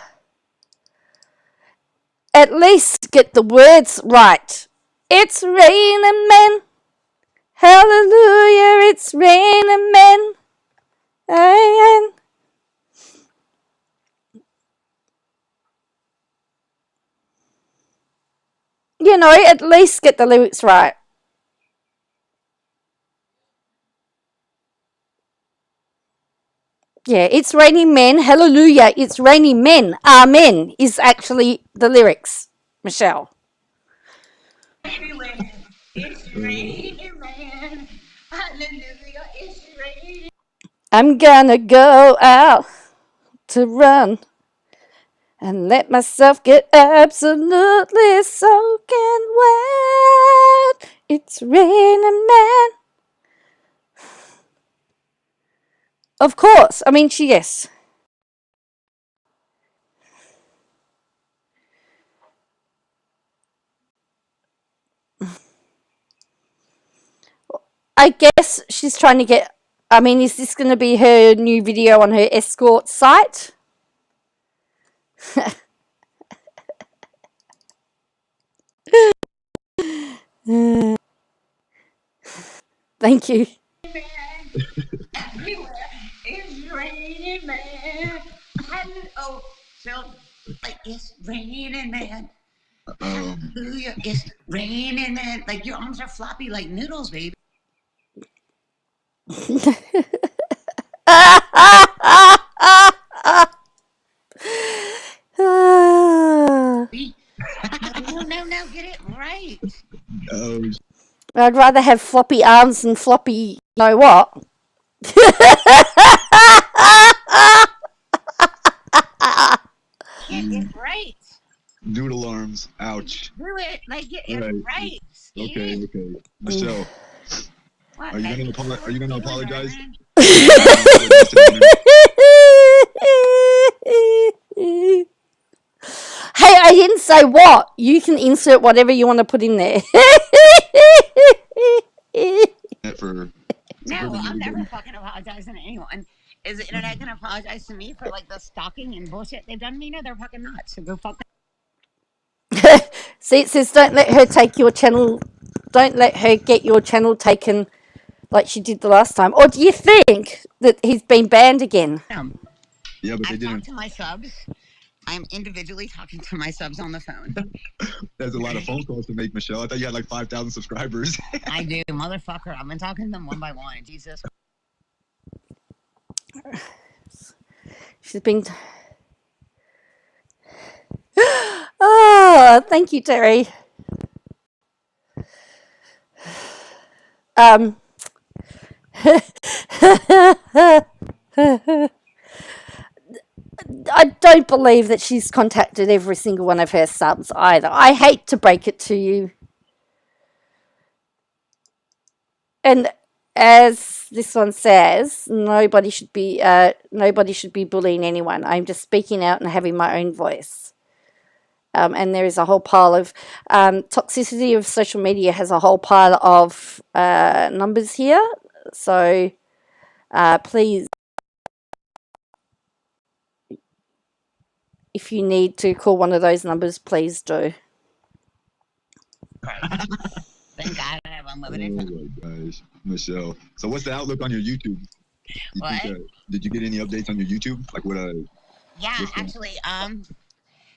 least get the words right. It's raining men. Hallelujah, it's raining men. Amen. You know, at least get the lyrics right. Yeah, it's raining men. Hallelujah, it's raining men. Amen is actually the lyrics, Michelle. Everywhere, it's raining, man. Hallelujah, it's raining. I'm gonna go out to run and let myself get absolutely soaking wet. It's raining man. Of course. I mean, yes. I guess she's trying to get. I mean, is this going to be her new video on her escort site? Thank you. Everywhere, it's raining, man. Oh, so, like, it's raining, man. Hallelujah, it's raining, man. Like, your arms are floppy like noodles, baby. No, get it right. Oh, I'd rather have floppy arms than floppy, you know what? Get it right. doodle arms. Ouch. Do it. Like, get it right. Okay. Michelle, What? are you gonna apologize? Hey, I didn't say what. You can insert whatever you want to put in there. No, I'm never fucking apologizing to anyone. Is the internet gonna apologize to me for like the stalking and bullshit they've done to me? No, they're fucking not. So go fuck. See, it says don't let her take your channel. Don't let her get your channel taken like she did the last time. Or do you think that he's been banned again? Yeah, but they didn't. Talk to my subs. I'm individually talking to my subs on the phone. There's a lot of phone calls to make, Michelle. I thought you had like 5,000 subscribers. I do, motherfucker. I've been talking to them one by one. Jesus. She's been. Oh, thank you, Terry. I don't believe that she's contacted every single one of her subs either. I hate to break it to you. And as this one says, nobody should be bullying anyone. I'm just speaking out and having my own voice. And there is a whole pile of toxicity of social media has a whole pile of numbers here. So please, if you need to call one of those numbers, please do. Thank God I have unlimited. Oh my gosh, Michelle. So what's the outlook on your YouTube? What? Did you get any updates on your YouTube? Like what? Yeah, actually,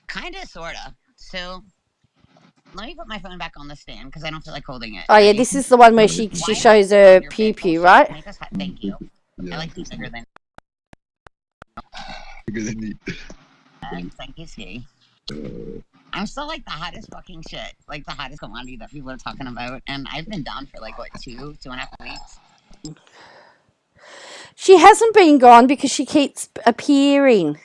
kind of, sort of. So let me put my phone back on the stand because I don't feel like holding it. Oh yeah, this is the one where she shows her pew, right? Thank you. Yeah, I like you bigger than me. Thank you, Ski. I'm still like the hottest fucking shit, like the hottest commodity that people are talking about, and I've been down for like what 2.5 weeks. She hasn't been gone because she keeps appearing.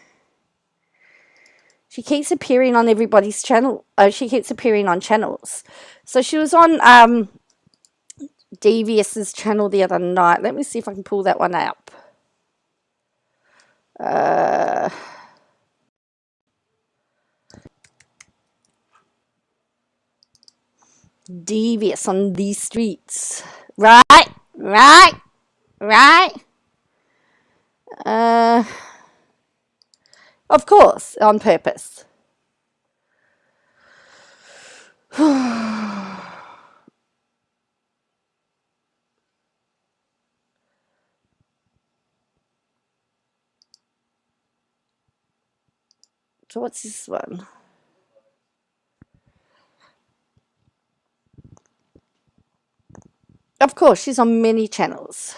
She keeps appearing on everybody's channel. She keeps appearing on channels. So she was on Devious's channel the other night. Let me see if I can pull that one up. Devious on these streets. Right. Of course, on purpose. So what's this one? Of course, she's on many channels.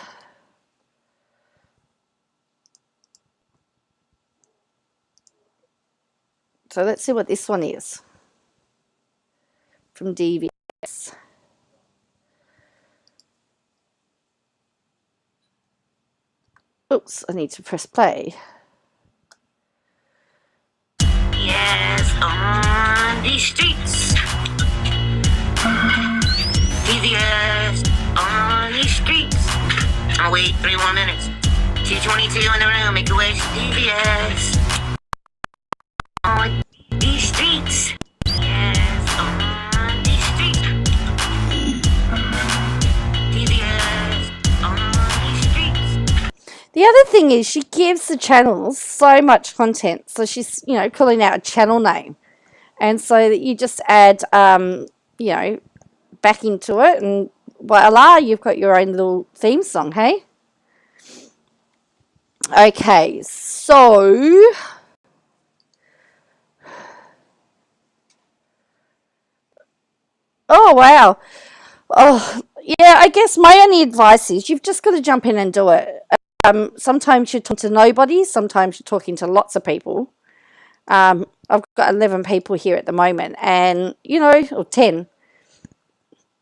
So let's see what this one is. From DVS. Oops, I need to press play. Yes, on these streets. DVS on these streets. I'll wait 3 more minutes. 222 in the room, make your way to DVS. On these streets. Yes, on these streets. DVS on these streets. The other thing is she gives the channels so much content. So she's, calling out a channel name. And so that you just add, back into it. And voila, you've got your own little theme song, hey? Okay, so... Oh, wow. Oh, yeah, I guess my only advice is you've just got to jump in and do it. Sometimes you're talking to nobody. Sometimes you're talking to lots of people. I've got 11 people here at the moment, and, or 10.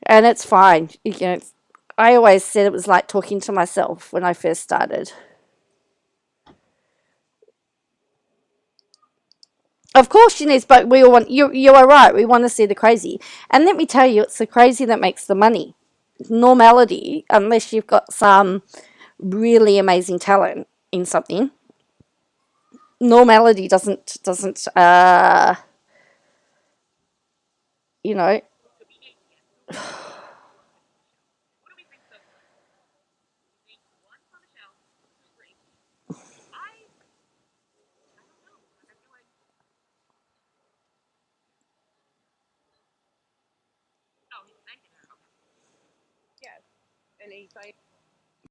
And it's fine. I always said it was like talking to myself when I first started. Of course, Shanice, but we all want, you are right, we want to see the crazy. And let me tell you, it's the crazy that makes the money. Normality, unless you've got some really amazing talent in something, normality doesn't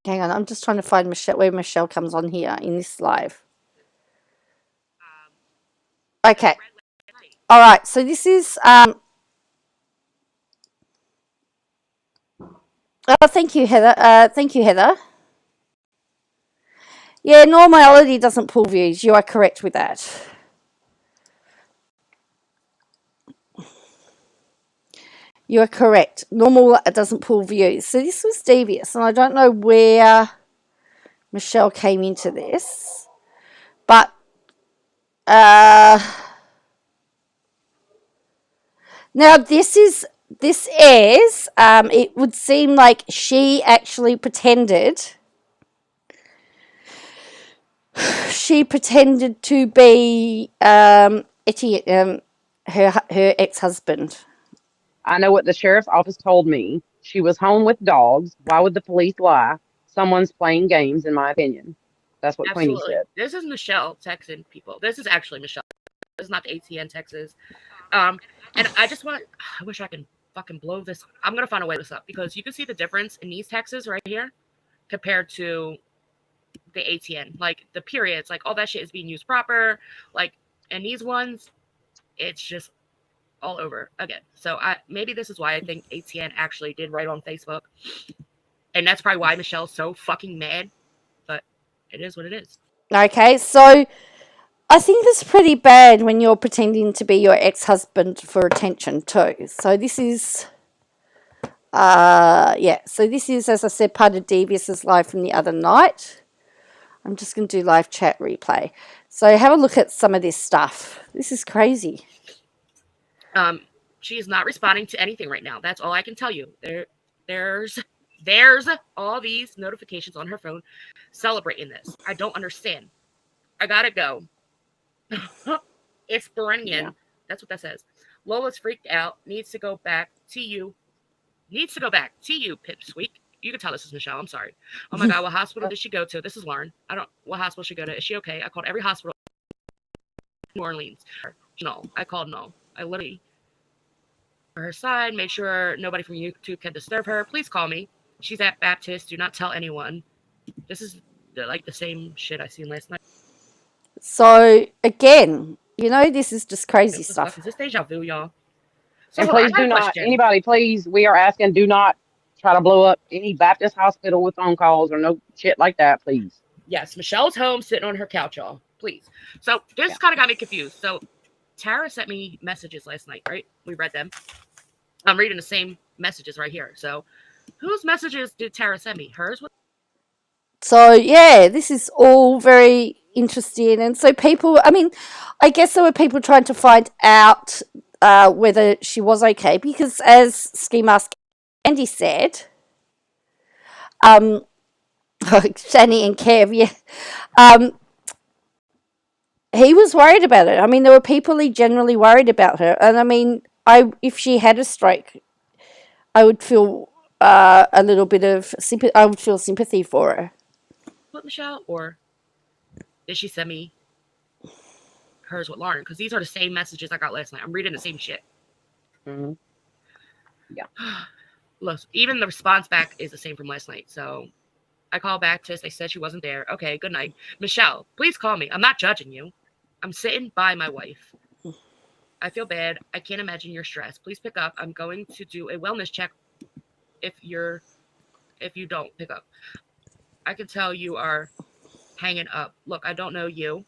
Hang on, I'm just trying to find Michelle, where Michelle comes on here in this live. Okay. All right, so this is... Oh, thank you, Heather. Yeah, normality doesn't pull views. You are correct with that. You are correct. Normal doesn't pull views. So this was devious, and I don't know where Michelle came into this, but now this is it would seem like she actually pretended. She pretended to be her ex-husband. I know what the sheriff's office told me. She was home with dogs. Why would the police lie? Someone's playing games, in my opinion. That's what Queenie said. This is Michelle texting people. This is actually Michelle. This is not the ATN Texas. And I wish I can fucking blow this. I'm going to find a way to this up because you can see the difference in these texts right here compared to the ATN. Like the periods, like all that shit is being used proper. Like, and these ones, it's just all over again. So maybe this is why I think ATN actually did right on Facebook. And that's probably why Michelle's so fucking mad. But it is what it is. Okay, so I think it's pretty bad when you're pretending to be your ex-husband for attention too. So this is, so this is, as I said, part of Devious's live from the other night. I'm just going to do live chat replay. So have a look at some of this stuff. This is crazy. She is not responding to anything right now. That's all I can tell you. There's all these notifications on her phone celebrating this. I don't understand. I gotta go. It's Brennan. Yeah. That's what that says. Lola's freaked out. Needs to go back to you. Pipsqueak. You can tell this is Michelle. I'm sorry. Oh my God. What hospital did she go to? This is Lauren. What hospital she go to? Is she okay? I called every hospital in New Orleans. No. I called no. I literally for her side, made sure nobody from YouTube can disturb her. Please call me. She's at Baptist. Do not tell anyone. This is like the same shit I seen last night. So again, this is just crazy stuff. Is this deja vu, y'all? So and please do not, anybody, please, we are asking, do not try to blow up any Baptist hospital with phone calls or no shit like that, please. Yes, Michelle's home sitting on her couch, y'all. Please. So this kind of got me confused. So Tara sent me messages last night, right? We read them. I'm reading the same messages right here. So whose messages did Tara send me? Hers? So, yeah, this is all very interesting. And so people, I guess there were people trying to find out whether she was okay. Because as Ski Mask Andy said, Shani and Kev, he was worried about it. There were people he generally worried about her. And, if she had a stroke, I would feel a little bit of sympathy. I would feel sympathy for her. What, Michelle? Or did she send me hers with Lauren? Because these are the same messages I got last night. I'm reading the same shit. Mm-hmm. Yeah. Look, even the response back is the same from last night. So I called back to. They said she wasn't there. Okay, good night. Michelle, please call me. I'm not judging you. I'm sitting by my wife. I feel bad. I can't imagine your stress. Please pick up. I'm going to do a wellness check if you don't pick up. I can tell you are hanging up. Look, I don't know you,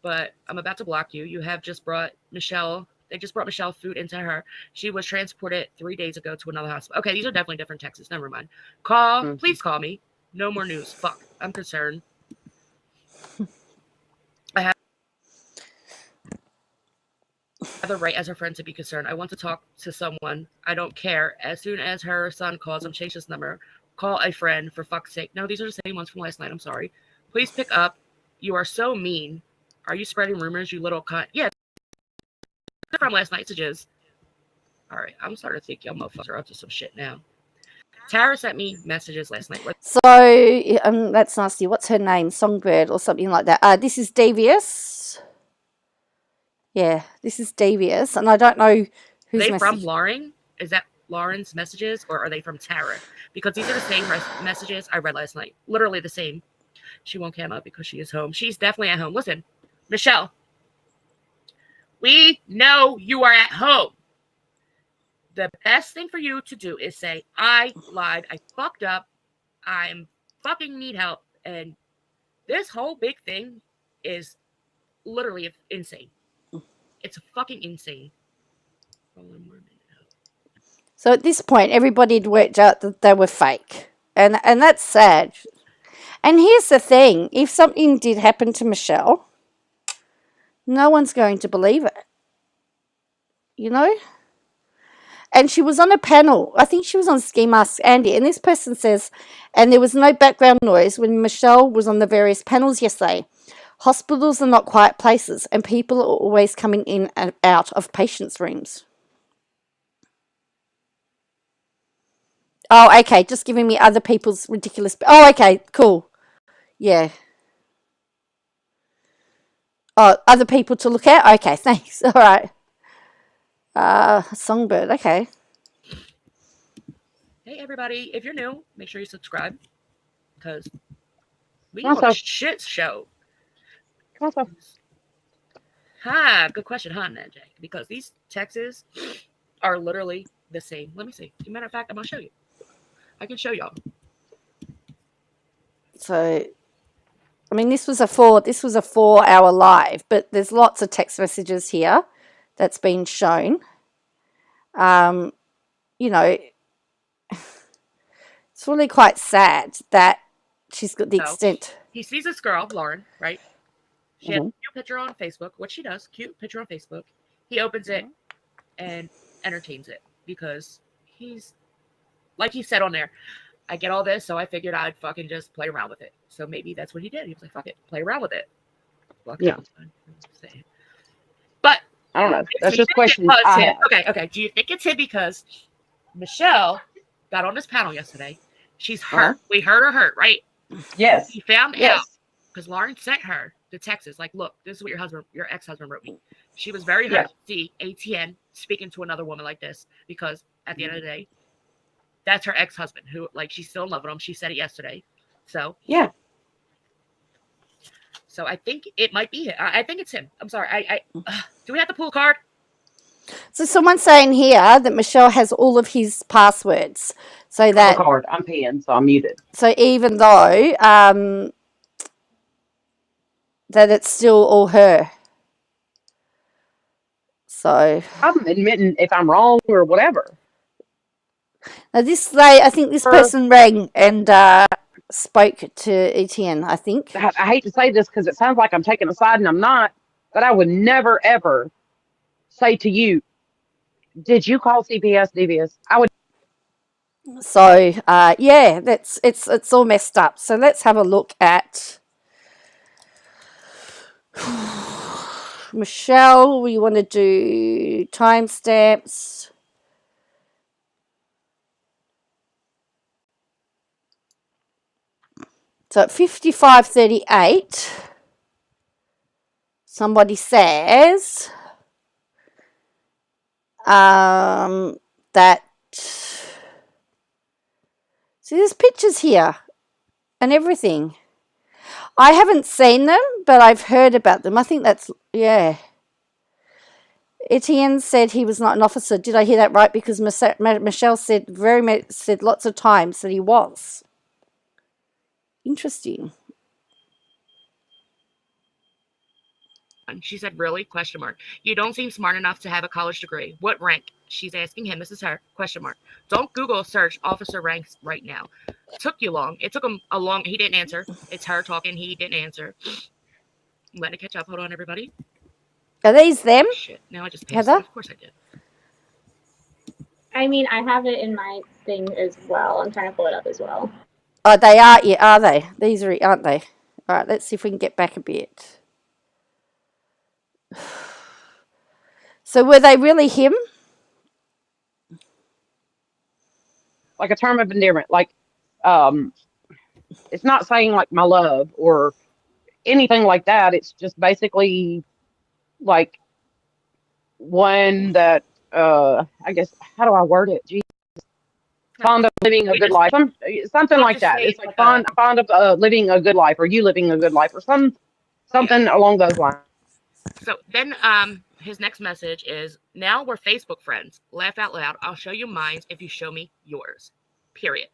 but I'm about to block you. You have just brought Michelle. They just brought Michelle food into her. She was transported 3 days ago to another hospital. Okay, these are definitely different texts. Never mind. Please call me. No more news. Fuck. I'm concerned. I have the right as her friend to be concerned. I want to talk to someone. I don't care. As soon as her son calls, I'm change this number. Call a friend, for fuck's sake. No, these are the same ones from last night. I'm sorry. Please pick up. You are so mean. Are you spreading rumors, you little cunt? Yeah. From last night's messages. All right. I'm starting to think y'all motherfuckers are up to some shit now. Tara sent me messages last night. So, that's nasty. What's her name? Songbird or something like that. This is Devious. Yeah, this is Devious. And I don't know who's Are they from Lauren? Is that Lauren's messages, or are they from Tara? Because these are the same messages I read last night. Literally the same. She won't come up because she is home. She's definitely at home. Listen, Michelle, we know you are at home. The best thing for you to do is say, I lied. I fucked up. I'm fucking need help. And this whole big thing is literally insane. It's fucking insane. So at this point, everybody had worked out that they were fake. And that's sad. And here's the thing. If something did happen to Michelle, no one's going to believe it. And she was on a panel. I think she was on Ski Mask Andy. And this person says, and there was no background noise when Michelle was on the various panels yesterday. Hospitals are not quiet places, and people are always coming in and out of patients' rooms. Oh, okay, just giving me other people's ridiculous... Oh, okay, cool. Yeah. Oh, other people to look at? Okay, thanks. All right. Songbird. Okay. Hey, everybody. If you're new, make sure you subscribe because we Come on, on a Soph. shit show. Come on, Soph. Good question, huh, Jay? Because these texts are literally the same. Let me see. As a matter of fact, I'm going to show you. I can show y'all. So, I mean, this was a 4-hour live, but there's lots of text messages here that's been shown. You know, it's really quite sad that she's got the extent. He sees this girl, Lauren, right? She has a cute picture on Facebook, which she does, cute picture on Facebook. He opens it and entertains it because he's, like he said on there, I get all this, so I figured I'd fucking just play around with it. So maybe that's what he did. He was like, fuck it, play around with it. Yeah. But I don't know. That's just questions I have. Okay. Do you think it's him because Michelle got on this panel yesterday? She's hurt. We heard her hurt, right? Yes. He found out because Lauren sent her the texts like, look, this is what your ex-husband wrote me. She was very hurt to see ATN speaking to another woman like this because at the end of the day, that's her ex-husband who, like, she's still in love with him. She said it yesterday. So yeah. So I think it might be him. I think it's him. I'm sorry. Do we have to pull a card? So someone's saying here that Michelle has all of his passwords, so that card. I'm peeing, so I'm muted. So even though that it's still all her. So I'm admitting if I'm wrong or whatever. Now I think this person rang and spoke to Etienne, I think. I hate to say this because it sounds like I'm taking a side and I'm not, but I would never, ever say to you, did you call CPS, DVS? I would. So, yeah, it's all messed up. So let's have a look at Michelle. We want to do timestamps. So at 55:38, somebody says that. See, there's pictures here and everything. I haven't seen them, but I've heard about them. I think that's, yeah. Etienne said he was not an officer. Did I hear that right? Because Michelle said lots of times that he was. Interesting. She said, really? Question mark. You don't seem smart enough to have a college degree. What rank? She's asking him. This is her. Question mark. Don't Google search officer ranks right now. Took you long. It took him a long. He didn't answer. It's her talking. He didn't answer. Let it catch up. Hold on, everybody. Are these them? Shit. Now I just passed it. Of course I did. I mean, I have it in my thing as well. I'm trying to pull it up as well. Oh, they are. Yeah, are they? These are, aren't they? All right. Let's see if we can get back a bit. So were they really him? Like a term of endearment. Like, it's not saying like my love or anything like that. It's just basically like one that, I guess, how do I word it? Jesus. Fond of living a good life. Something like that. It's like fond of living a good life, or you living a good life, or something along those lines. So then his next message is, now we're Facebook friends. Laugh out loud. I'll show you mine if you show me yours. Period.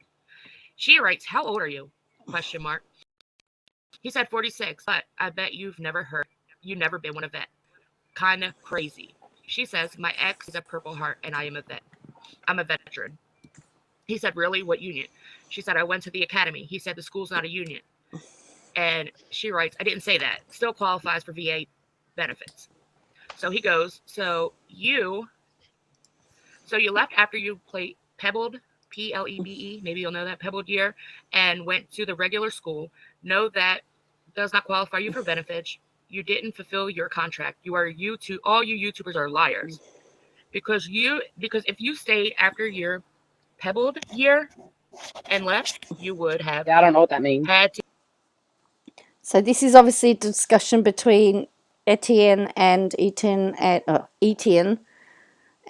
She writes, how old are you? Question mark. He said 46, but I bet you've never been one of vet. Kind of crazy. She says, my ex is a Purple Heart and I am a vet. I'm a veteran. He said, really? What union? She said, I went to the academy. He said, the school's not a union. And she writes, I didn't say that. Still qualifies for VA benefits. So he goes, so you left after you played Pebbled, Plebe, maybe you'll know that, Pebbled year, and went to the regular school. No, that does not qualify you for benefits. You didn't fulfill your contract. All you YouTubers are liars. Because if you stayed after your Pebbled year and left, you would have. Yeah, I don't know what that means. Had to. So this is obviously a discussion between Etienne and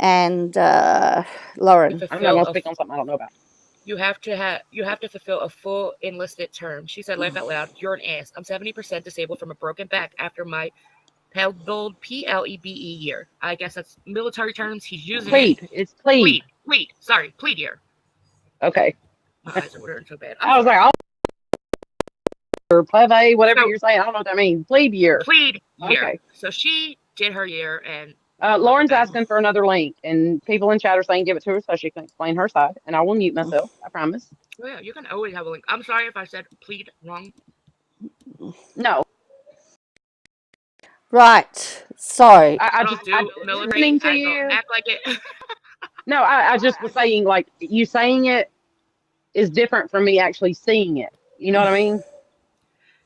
and Lauren. I'm not going to speak on something I don't know about. You have to fulfill a full enlisted term. She said, laugh out loud, you're an ass. I'm 70% disabled from a broken back after my PLEBE year. I guess that's military terms. He's using Plead. It's plead. Plead. Sorry, plead year. Okay. My eyes are watering so bad. I was like, or plebe, whatever you're saying. I don't know what that means. Plead year. Plead year. Okay. So she did her year, and Lauren's asking for another link, and people in chat are saying give it to her so she can explain her side. And I will mute myself. I promise. Oh yeah, you can always have a link. I'm sorry if I said plead wrong. No. Right. Sorry. I just listening to you. Act like it. No, I just was saying, like, you saying it is different from me actually seeing it. You know what I mean?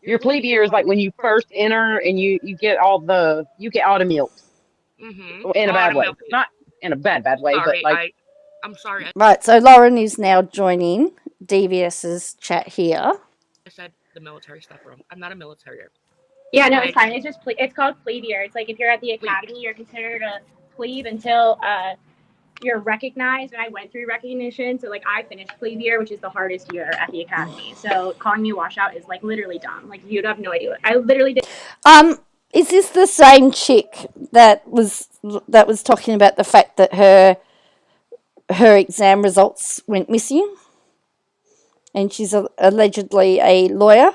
Your plebe year is like when you first enter and you get autumn milk. Mm-hmm. In a bad way. Not in a bad way, sorry, but like I'm sorry. Right, so Lauren is now joining DVS's chat here. I said the military stuff wrong. I'm not a military. Yeah, no, it's fine. It's just it's called plebe year. It's like if you're at the academy, you're considered a plebe until you're recognized. And I went through recognition, so like I finished plebe year, which is the hardest year at the academy. So calling me washout is like literally dumb. Like you'd have no idea. I literally did. Is this the same chick that was talking about the fact that her exam results went missing, and she's allegedly a lawyer?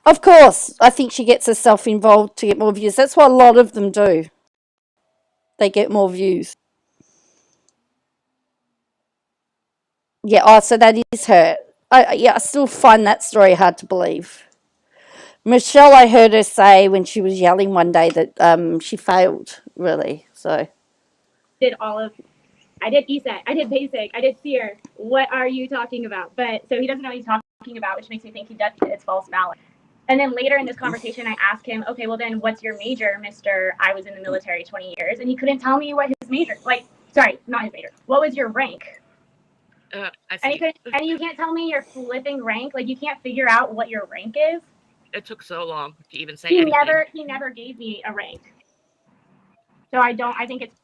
Of course, I think she gets herself involved to get more views. That's what a lot of them do. They get more views. Yeah, so that is her. I still find that story hard to believe. Michelle, I heard her say when she was yelling one day that she failed, really. So I did ESET, I did basic, I did SEER. What are you talking about? But so he doesn't know what he's talking about, which makes me think it's false valid. And then later in this conversation, I asked him, okay, well then what's your major, Mr. I was in the military 20 years. And he couldn't tell me what his major, not his major. What was your rank? And you can't tell me your flipping rank. Like you can't figure out what your rank is. It took so long to even say anything. He never gave me a rank. So I think it's.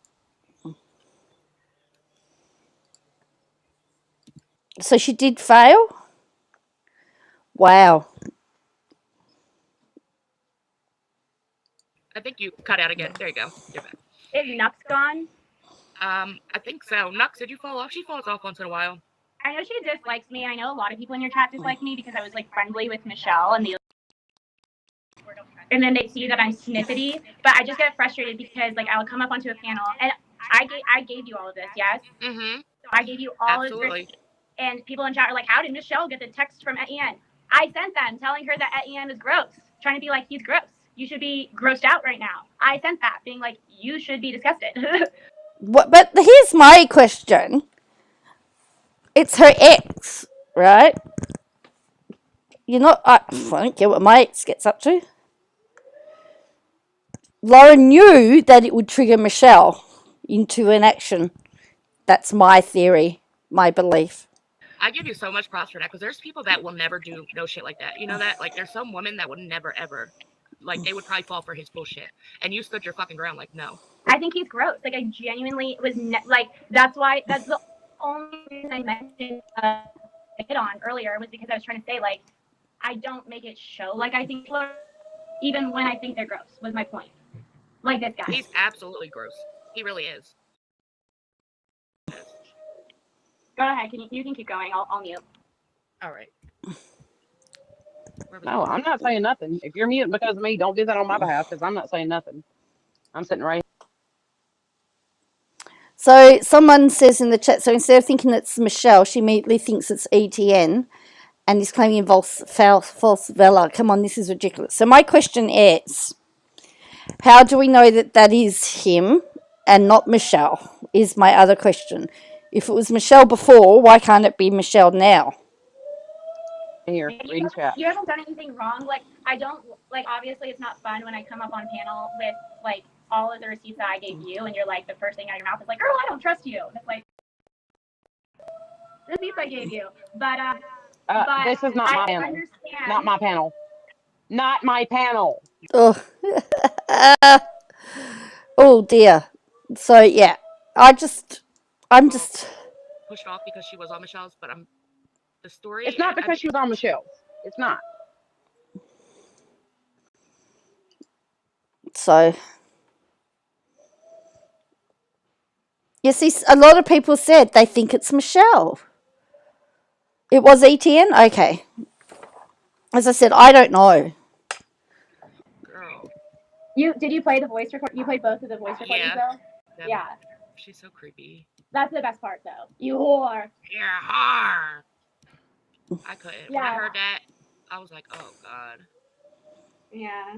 So she did fail? Wow. I think you cut out again. There you go. You're back. Is Nux gone? I think so. Nux, did you fall off? She falls off once in a while. I know she dislikes me. I know a lot of people in your chat dislike me because I was like friendly with Michelle and then they see that I'm snippety. But I just get frustrated because like I'll come up onto a panel and I gave you all of this, yes? Mm-hmm. So I gave you all of this. And people in chat are like, how did Michelle get the text from Etienne? I sent them telling her that Etienne is gross, trying to be like, he's gross. You should be grossed out right now. I sent that, being like, you should be disgusted. But here's my question. It's her ex, right? I don't care what my ex gets up to. Lauren knew that it would trigger Michelle into an action. That's my theory, my belief. I give you so much props for that because there's people that will never do no shit like that. You know that? Like, there's some women that would never, ever. Like, they would probably fall for his bullshit. And you stood your fucking ground like, no. I think he's gross. Like, I genuinely was, that's the only reason I mentioned hit on earlier was because I was trying to say, like, I don't make it show like I think people are, even when I think they're gross, was my point. Like this guy. He's absolutely gross. He really is. Go ahead. You can keep going. I'll mute. All right. No, I'm not saying nothing. If you're muting because of me, don't do that on my behalf because I'm not saying nothing. I'm sitting right here. So someone says in the chat, so instead of thinking it's Michelle, she immediately thinks it's ETN and is claiming false valor. Come on, this is ridiculous. So my question is, how do we know that that is him and not Michelle, is my other question. If it was Michelle before, why can't it be Michelle now? Here, reading chat. You haven't done anything wrong. Like, I don't, like, obviously it's not fun when I come up on panel with, like, all of the receipts that I gave you, and you're like, the first thing out of your mouth is like, girl, I don't trust you. And it's like, receipts I gave you. But this is not my panel. Not my panel. Not my panel. Oh, oh dear. So yeah, I'm just Pushed off because she was on Michelle's, but the story. It's not because she was on Michelle's. It's not. so. You see, a lot of people said they think it's Michelle. It was ETN? Okay. As I said, I don't know. Girl. Did you play the voice record? You played both of the voice recordings though? Yeah. She's so creepy. That's the best part though. You whore. You're hard. I couldn't. Yeah. When I heard that, I was like, oh God. Yeah.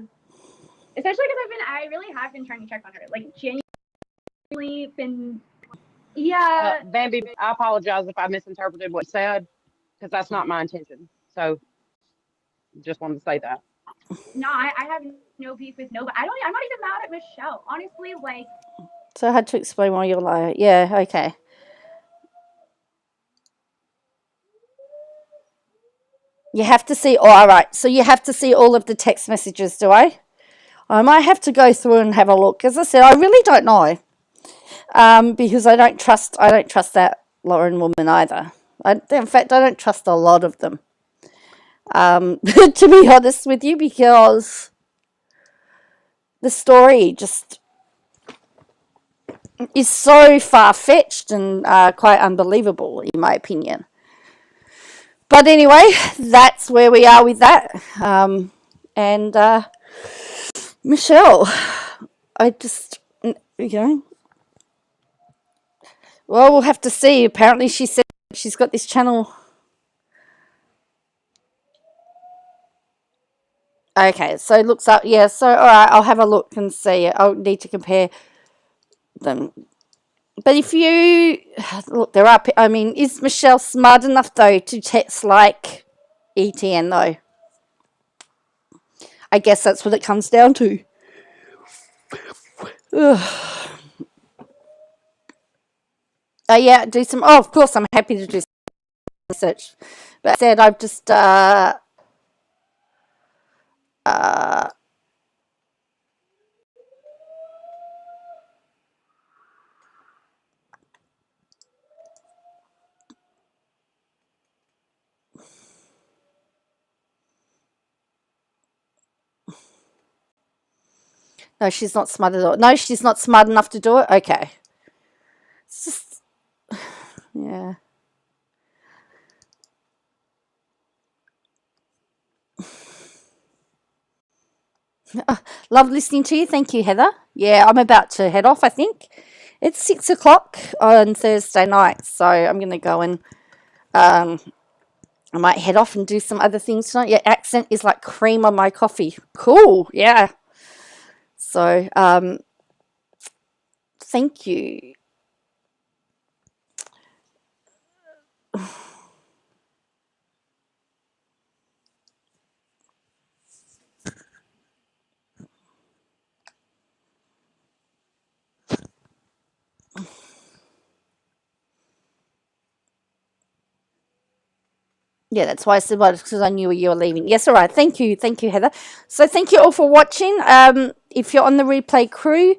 Especially because I really have been trying to check on her. Like, genuinely been. Yeah. Bambi, I apologize if I misinterpreted what you said, because that's not my intention. So, just wanted to say that. No, I have no beef with nobody. I'm not even mad at Michelle. Honestly, like. So I had to explain why you're like, yeah, okay. You have to see, all right, so you have to see all of the text messages, do I? I might have to go through and have a look. As I said, I really don't know, because I don't trust that Lauren woman either. In fact, I don't trust a lot of them, to be honest with you, because the story just is so far-fetched and quite unbelievable, in my opinion. But anyway, that's where we are with that. And Michelle, I just, well, we'll have to see. Apparently she said she's got this channel. Okay, so it looks up, yeah, so all right, I'll have a look and see. I'll need to compare them. But if you, look, there are, I mean, is Michelle smart enough, though, to text like ETN, though? I guess that's what it comes down to. Oh, yeah, do some, oh, of course, I'm happy to do some research. But I said I've just, no, she's not smart at all. No, she's not smart enough to do it? Okay. It's just, yeah. Love listening to you. Thank you, Heather. Yeah, I'm about to head off, I think. It's 6 o'clock on Thursday night, so I'm going to go and I might head off and do some other things tonight. Your accent is like cream on my coffee. Cool, yeah. So, thank you. Yeah, that's why I said, well, because I knew you were leaving. Yes, all right. Thank you, Heather. So thank you all for watching. If you're on the replay crew,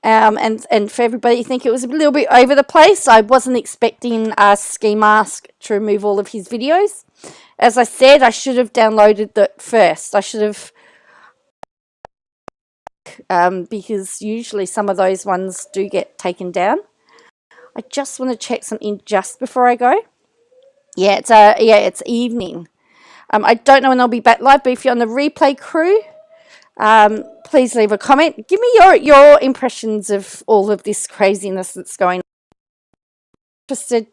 and for everybody, I think it was a little bit over the place. I wasn't expecting Ski Mask to remove all of his videos. As I said, I should have downloaded that first. I should have, because usually some of those ones do get taken down. I just want to check something just before I go. Yeah, it's evening. I don't know when I'll be back live, but if you're on the replay crew, please leave a comment. Give me your impressions of all of this craziness that's going on. Interested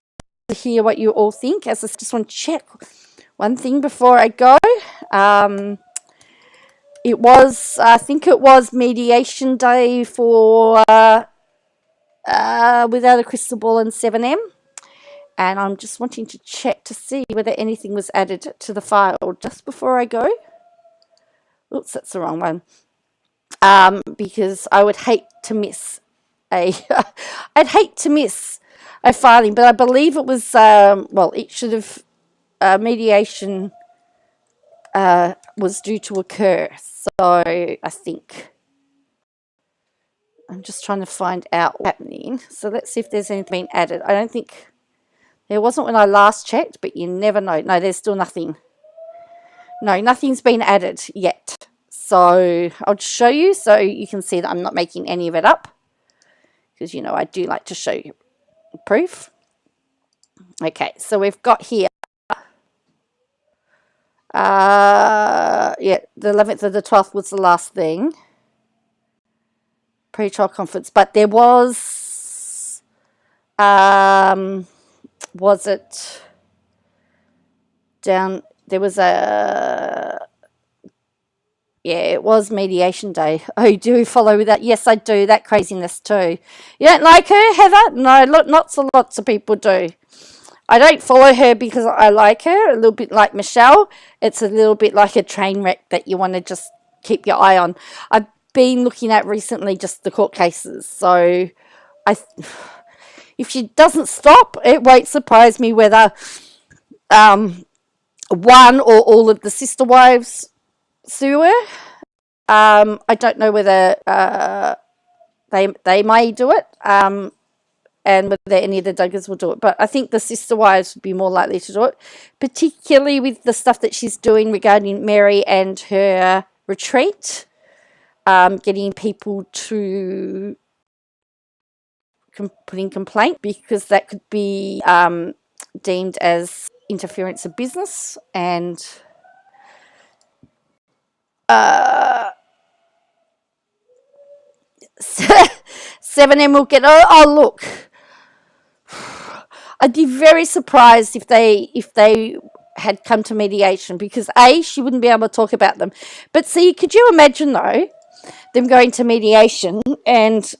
to hear what you all think. As I just want to check one thing before I go. I think it was mediation day for Without a Crystal Ball and 7M. And I'm just wanting to check to see whether anything was added to the file just before I go. Oops, that's the wrong one. Because I would hate to miss I'd hate to miss a filing, but I believe it was, it should have, mediation, was due to occur. So I think I'm just trying to find out what's happening. So let's see if there's anything been added. I don't think there wasn't when I last checked, but you never know. No, there's still nothing. No, nothing's been added yet. So I'll show you so you can see that I'm not making any of it up, because, you know, I do like to show you proof. Okay, so we've got here, yeah, the 11th of the 12th was the last thing. Pre-trial conference, but there was it down, there was a, yeah, it was mediation day. Oh, do you follow with that? Yes, I do. That craziness too. You don't like her, Heather? No, lots of people do. I don't follow her because I like her. A little bit like Michelle. It's a little bit like a train wreck that you want to just keep your eye on. I've been looking at recently just the court cases. So if she doesn't stop, it won't surprise me whether one or all of the sister wives sue her. I don't know whether they may do it, and whether any of the Duggars will do it. But I think the sister wives would be more likely to do it, particularly with the stuff that she's doing regarding Mary and her retreat, getting people to put in complaint, because that could be deemed as interference of business, and 7M will get, oh look, I'd be very surprised if they had come to mediation, because A, she wouldn't be able to talk about them. But see, could you imagine though, them going to mediation, and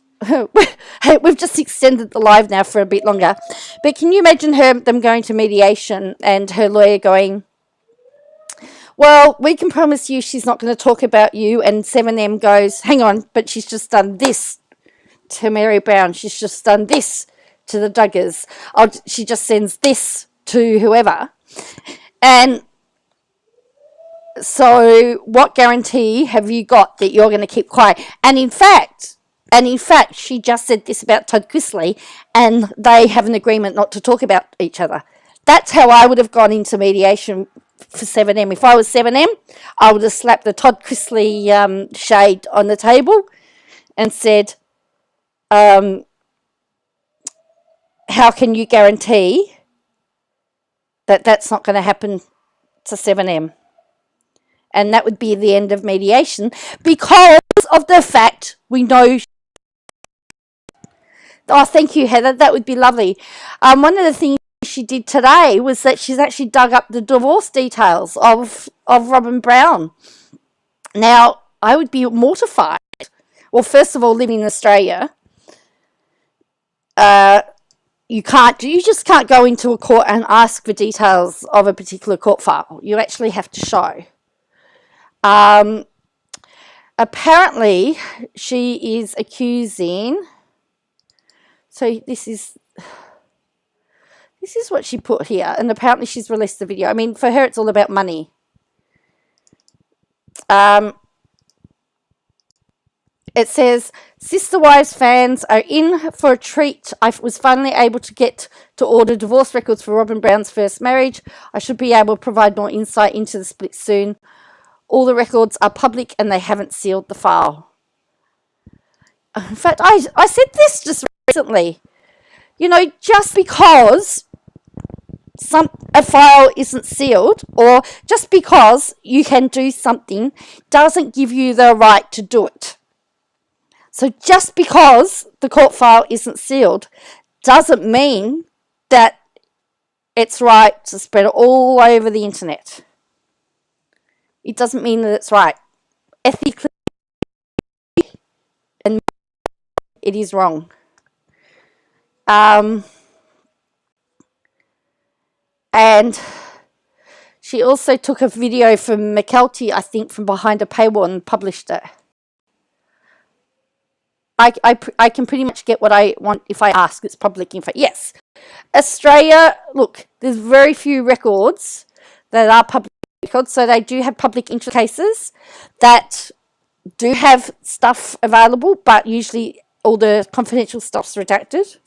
we've just extended the live now for a bit longer, but can you imagine them going to mediation and her lawyer going, well, we can promise you she's not going to talk about you, and 7M goes, hang on, but she's just done this to Mary Brown, she's just done this to the Duggars, she just sends this to whoever. And so what guarantee have you got that you're going to keep quiet? And in fact, she just said this about Todd Chrisley, and they have an agreement not to talk about each other. That's how I would have gone into mediation for 7M. If I was 7M, I would have slapped the Todd Chrisley shade on the table and said, how can you guarantee that that's not going to happen to 7M? And that would be the end of mediation, because of the fact we know. Oh, thank you, Heather. That would be lovely. One of the things she did today was that she's actually dug up the divorce details of Robin Brown. Now, I would be mortified. Well, first of all, living in Australia, you just can't go into a court and ask for details of a particular court file. You actually have to show. Apparently, she is accusing. So this is what she put here, and apparently she's released the video. I mean, for her, it's all about money. It says, Sister Wives fans are in for a treat. I was finally able to get to order divorce records for Robin Brown's first marriage. I should be able to provide more insight into the split soon. All the records are public and they haven't sealed the file. In fact, I said this just recently. You know, just because a file isn't sealed, or just because you can do something, doesn't give you the right to do it. So just because the court file isn't sealed doesn't mean that it's right to spread it all over the internet. It doesn't mean that it's right. Ethically, and it is wrong. And she also took a video from McKelty, I think, from behind a paywall and published it. I can pretty much get what I want if I ask. It's public info. Yes. Australia, look, there's very few records that are public records. So they do have public interest cases that do have stuff available, but usually all the confidential stuff's redacted.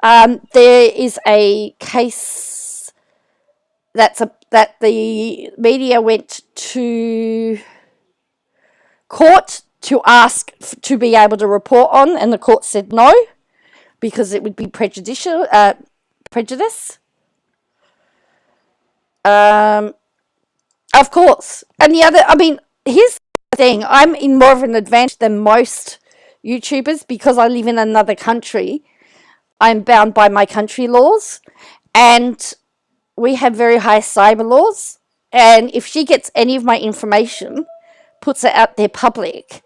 There is a case that the media went to court to ask to be able to report on, and the court said no because it would be prejudice. Of course. And the other, I mean, here's the thing. I'm in more of an advantage than most YouTubers because I live in another country. I'm bound by my country laws, and we have very high cyber laws. And if she gets any of my information, puts it out there public,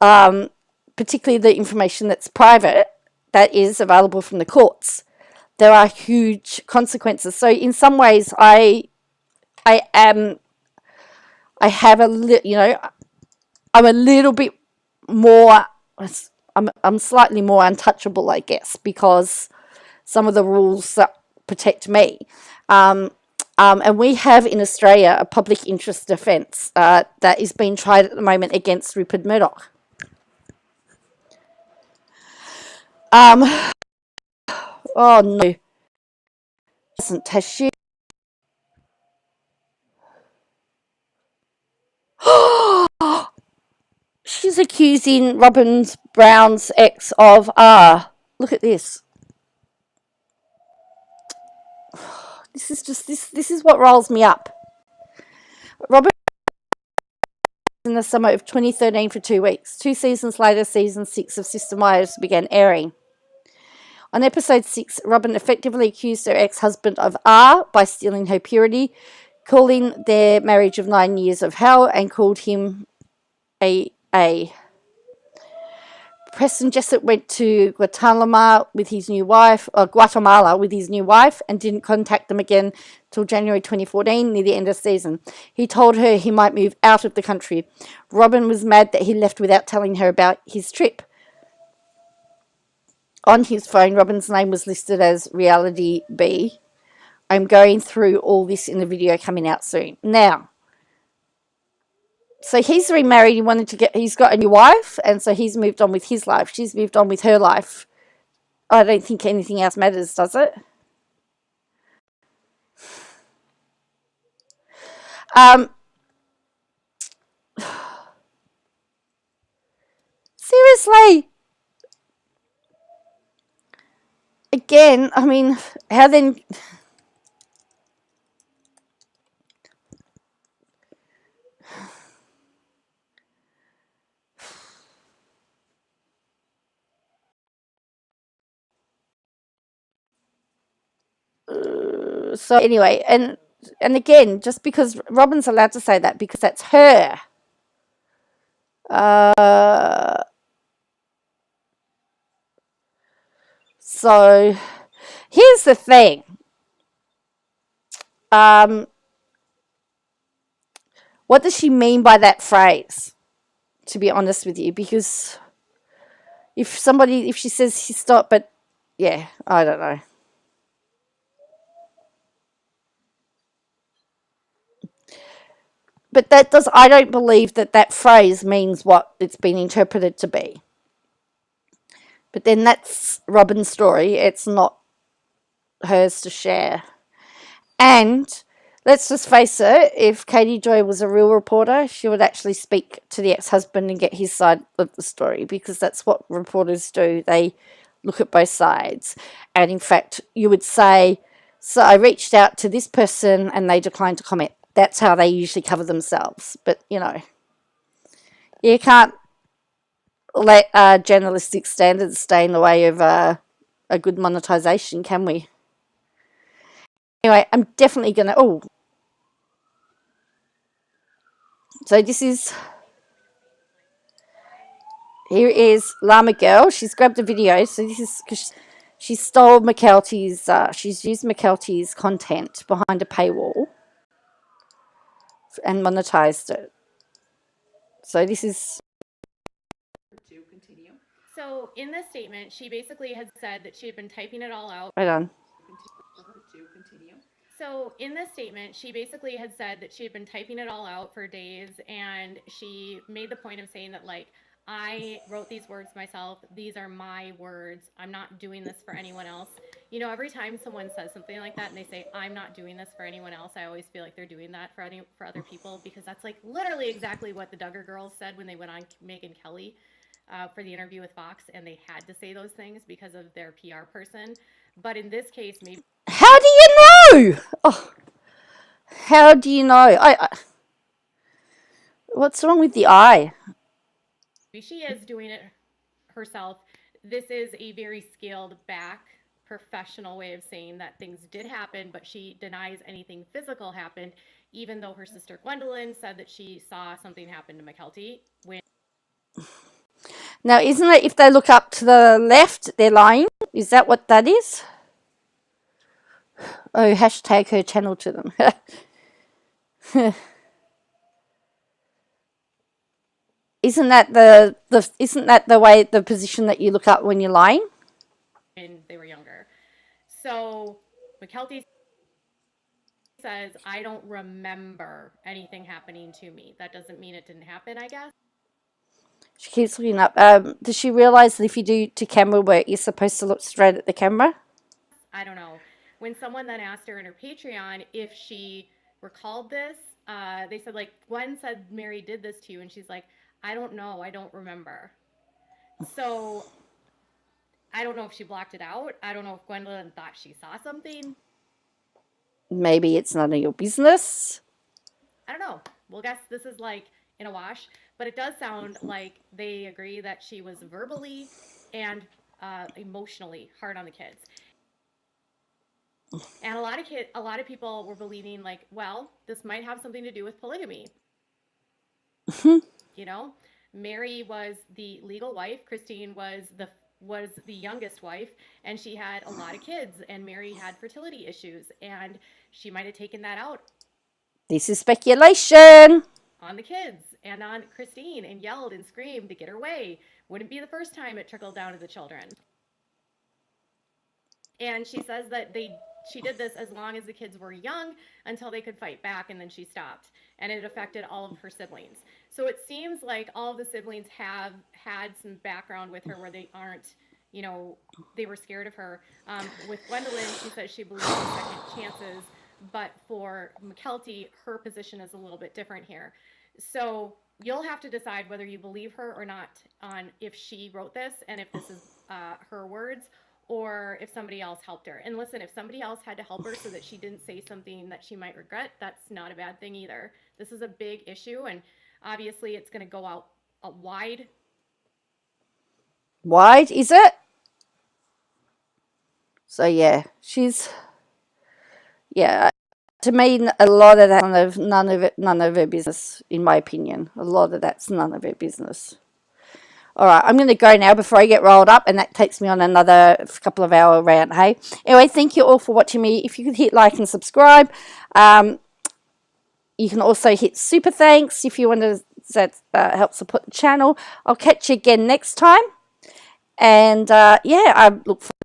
particularly the information that's private, that is available from the courts, there are huge consequences. So in some ways, I have a I'm a little bit more, I'm slightly more untouchable, I guess, because some of the rules that protect me. And we have in Australia a public interest defence that is being tried at the moment against Rupert Murdoch. Oh no, has she? She's accusing Robin Brown's ex of look at this. This is just this is what rolls me up. Robin in the summer of 2013 for 2 weeks. 2 seasons later, season 6 of System Wires began airing. On episode 6, Robin effectively accused her ex-husband of by stealing her purity, calling their marriage of 9 years of hell, and called him a. Preston Jessup went to Guatemala with his new wife, and didn't contact them again till January 2014, near the end of the season. He told her he might move out of the country. Robin was mad that he left without telling her about his trip. On his phone, Robin's name was listed as Reality B. I'm going through all this in the video coming out soon. Now, so he's remarried. He's got a new wife, and so he's moved on with his life. She's moved on with her life. I don't think anything else matters, does it? Seriously. Again, I mean, how then? So anyway, and again, just because Robin's allowed to say that because that's her. So here's the thing. What does she mean by that phrase? To be honest with you, because if she says she stopped, but yeah, I don't know. But I don't believe that phrase means what it's been interpreted to be. But then that's Robin's story. It's not hers to share. And let's just face it, if Katie Joy was a real reporter, she would actually speak to the ex-husband and get his side of the story, because that's what reporters do. They look at both sides. And in fact, you would say, so I reached out to this person and they declined to comment. That's how they usually cover themselves. But, you can't let journalistic standards stay in the way of a good monetization, can we? Anyway, I'm definitely going to... So here is Llama Girl. She's grabbed a video. So this is because she stole McKelty's... she's used McKelty's content behind a paywall and monetized it. So this is... So in this statement, she basically had said that she had been typing it all out. Right on. So in this statement, she basically had said that she had been typing it all out for days, and she made the point of saying that, like, I wrote these words myself. These are my words. I'm not doing this for anyone else. You know, every time someone says something like that and they say, I'm not doing this for anyone else, I always feel like they're doing that for other people, because that's like literally exactly what the Duggar girls said when they went on Megyn Kelly for the interview with Fox, and they had to say those things because of their PR person. But in this case, maybe. How do you know? Oh, how do you know? What's wrong with the eye? She is doing it herself. This is a very scaled back professional way of saying that things did happen, but she denies anything physical happened, even though her sister Gwendolyn said that she saw something happen to McKelty. Now, isn't it if they look up to the left, they're lying? Is that what that is? Oh, hashtag her channel to them. Isn't that the way, the position that you look up when you're lying? When they were younger. So McKelty says, I don't remember anything happening to me. That doesn't mean it didn't happen, I guess. She keeps looking up. Does she realize that if you do to camera work, you're supposed to look straight at the camera? I don't know. When someone then asked her in her Patreon if she recalled this, they said, like, Gwen said Mary did this to you, and she's like, I don't know, I don't remember. So I don't know if she blocked it out. I don't know if Gwendolyn thought she saw something. Maybe it's none of your business. I don't know. We'll guess this is like in a wash, but it does sound like they agree that she was verbally and emotionally hard on the kids. And a lot of people were believing, like, well, this might have something to do with polygamy. You know, Mary was the legal wife. Christine was the youngest wife, and she had a lot of kids, and Mary had fertility issues, and she might have taken that out. This is speculation. On the kids and on Christine, and yelled and screamed to get her way. Wouldn't be the first time it trickled down to the children. And she says that she did this as long as the kids were young, until they could fight back, and then she stopped. And it affected all of her siblings. So it seems like all of the siblings have had some background with her where they aren't, you know, they were scared of her. With Gwendolyn, she says she believes in second chances. But for McKelty, her position is a little bit different here. So you'll have to decide whether you believe her or not on if she wrote this and if this is her words, or if somebody else helped her. And listen, if somebody else had to help her so that she didn't say something that she might regret, that's not a bad thing either. This is a big issue, and obviously it's going to go out wide. Wide, is it? So yeah, to me, a lot of that, none of her business, in my opinion. A lot of that's none of her business. All right, I'm going to go now before I get rolled up, and that takes me on another couple of hour rant, hey? Anyway, thank you all for watching me. If you could hit like and subscribe. You can also hit super thanks if you want to, that help support the channel. I'll catch you again next time. And, I look forward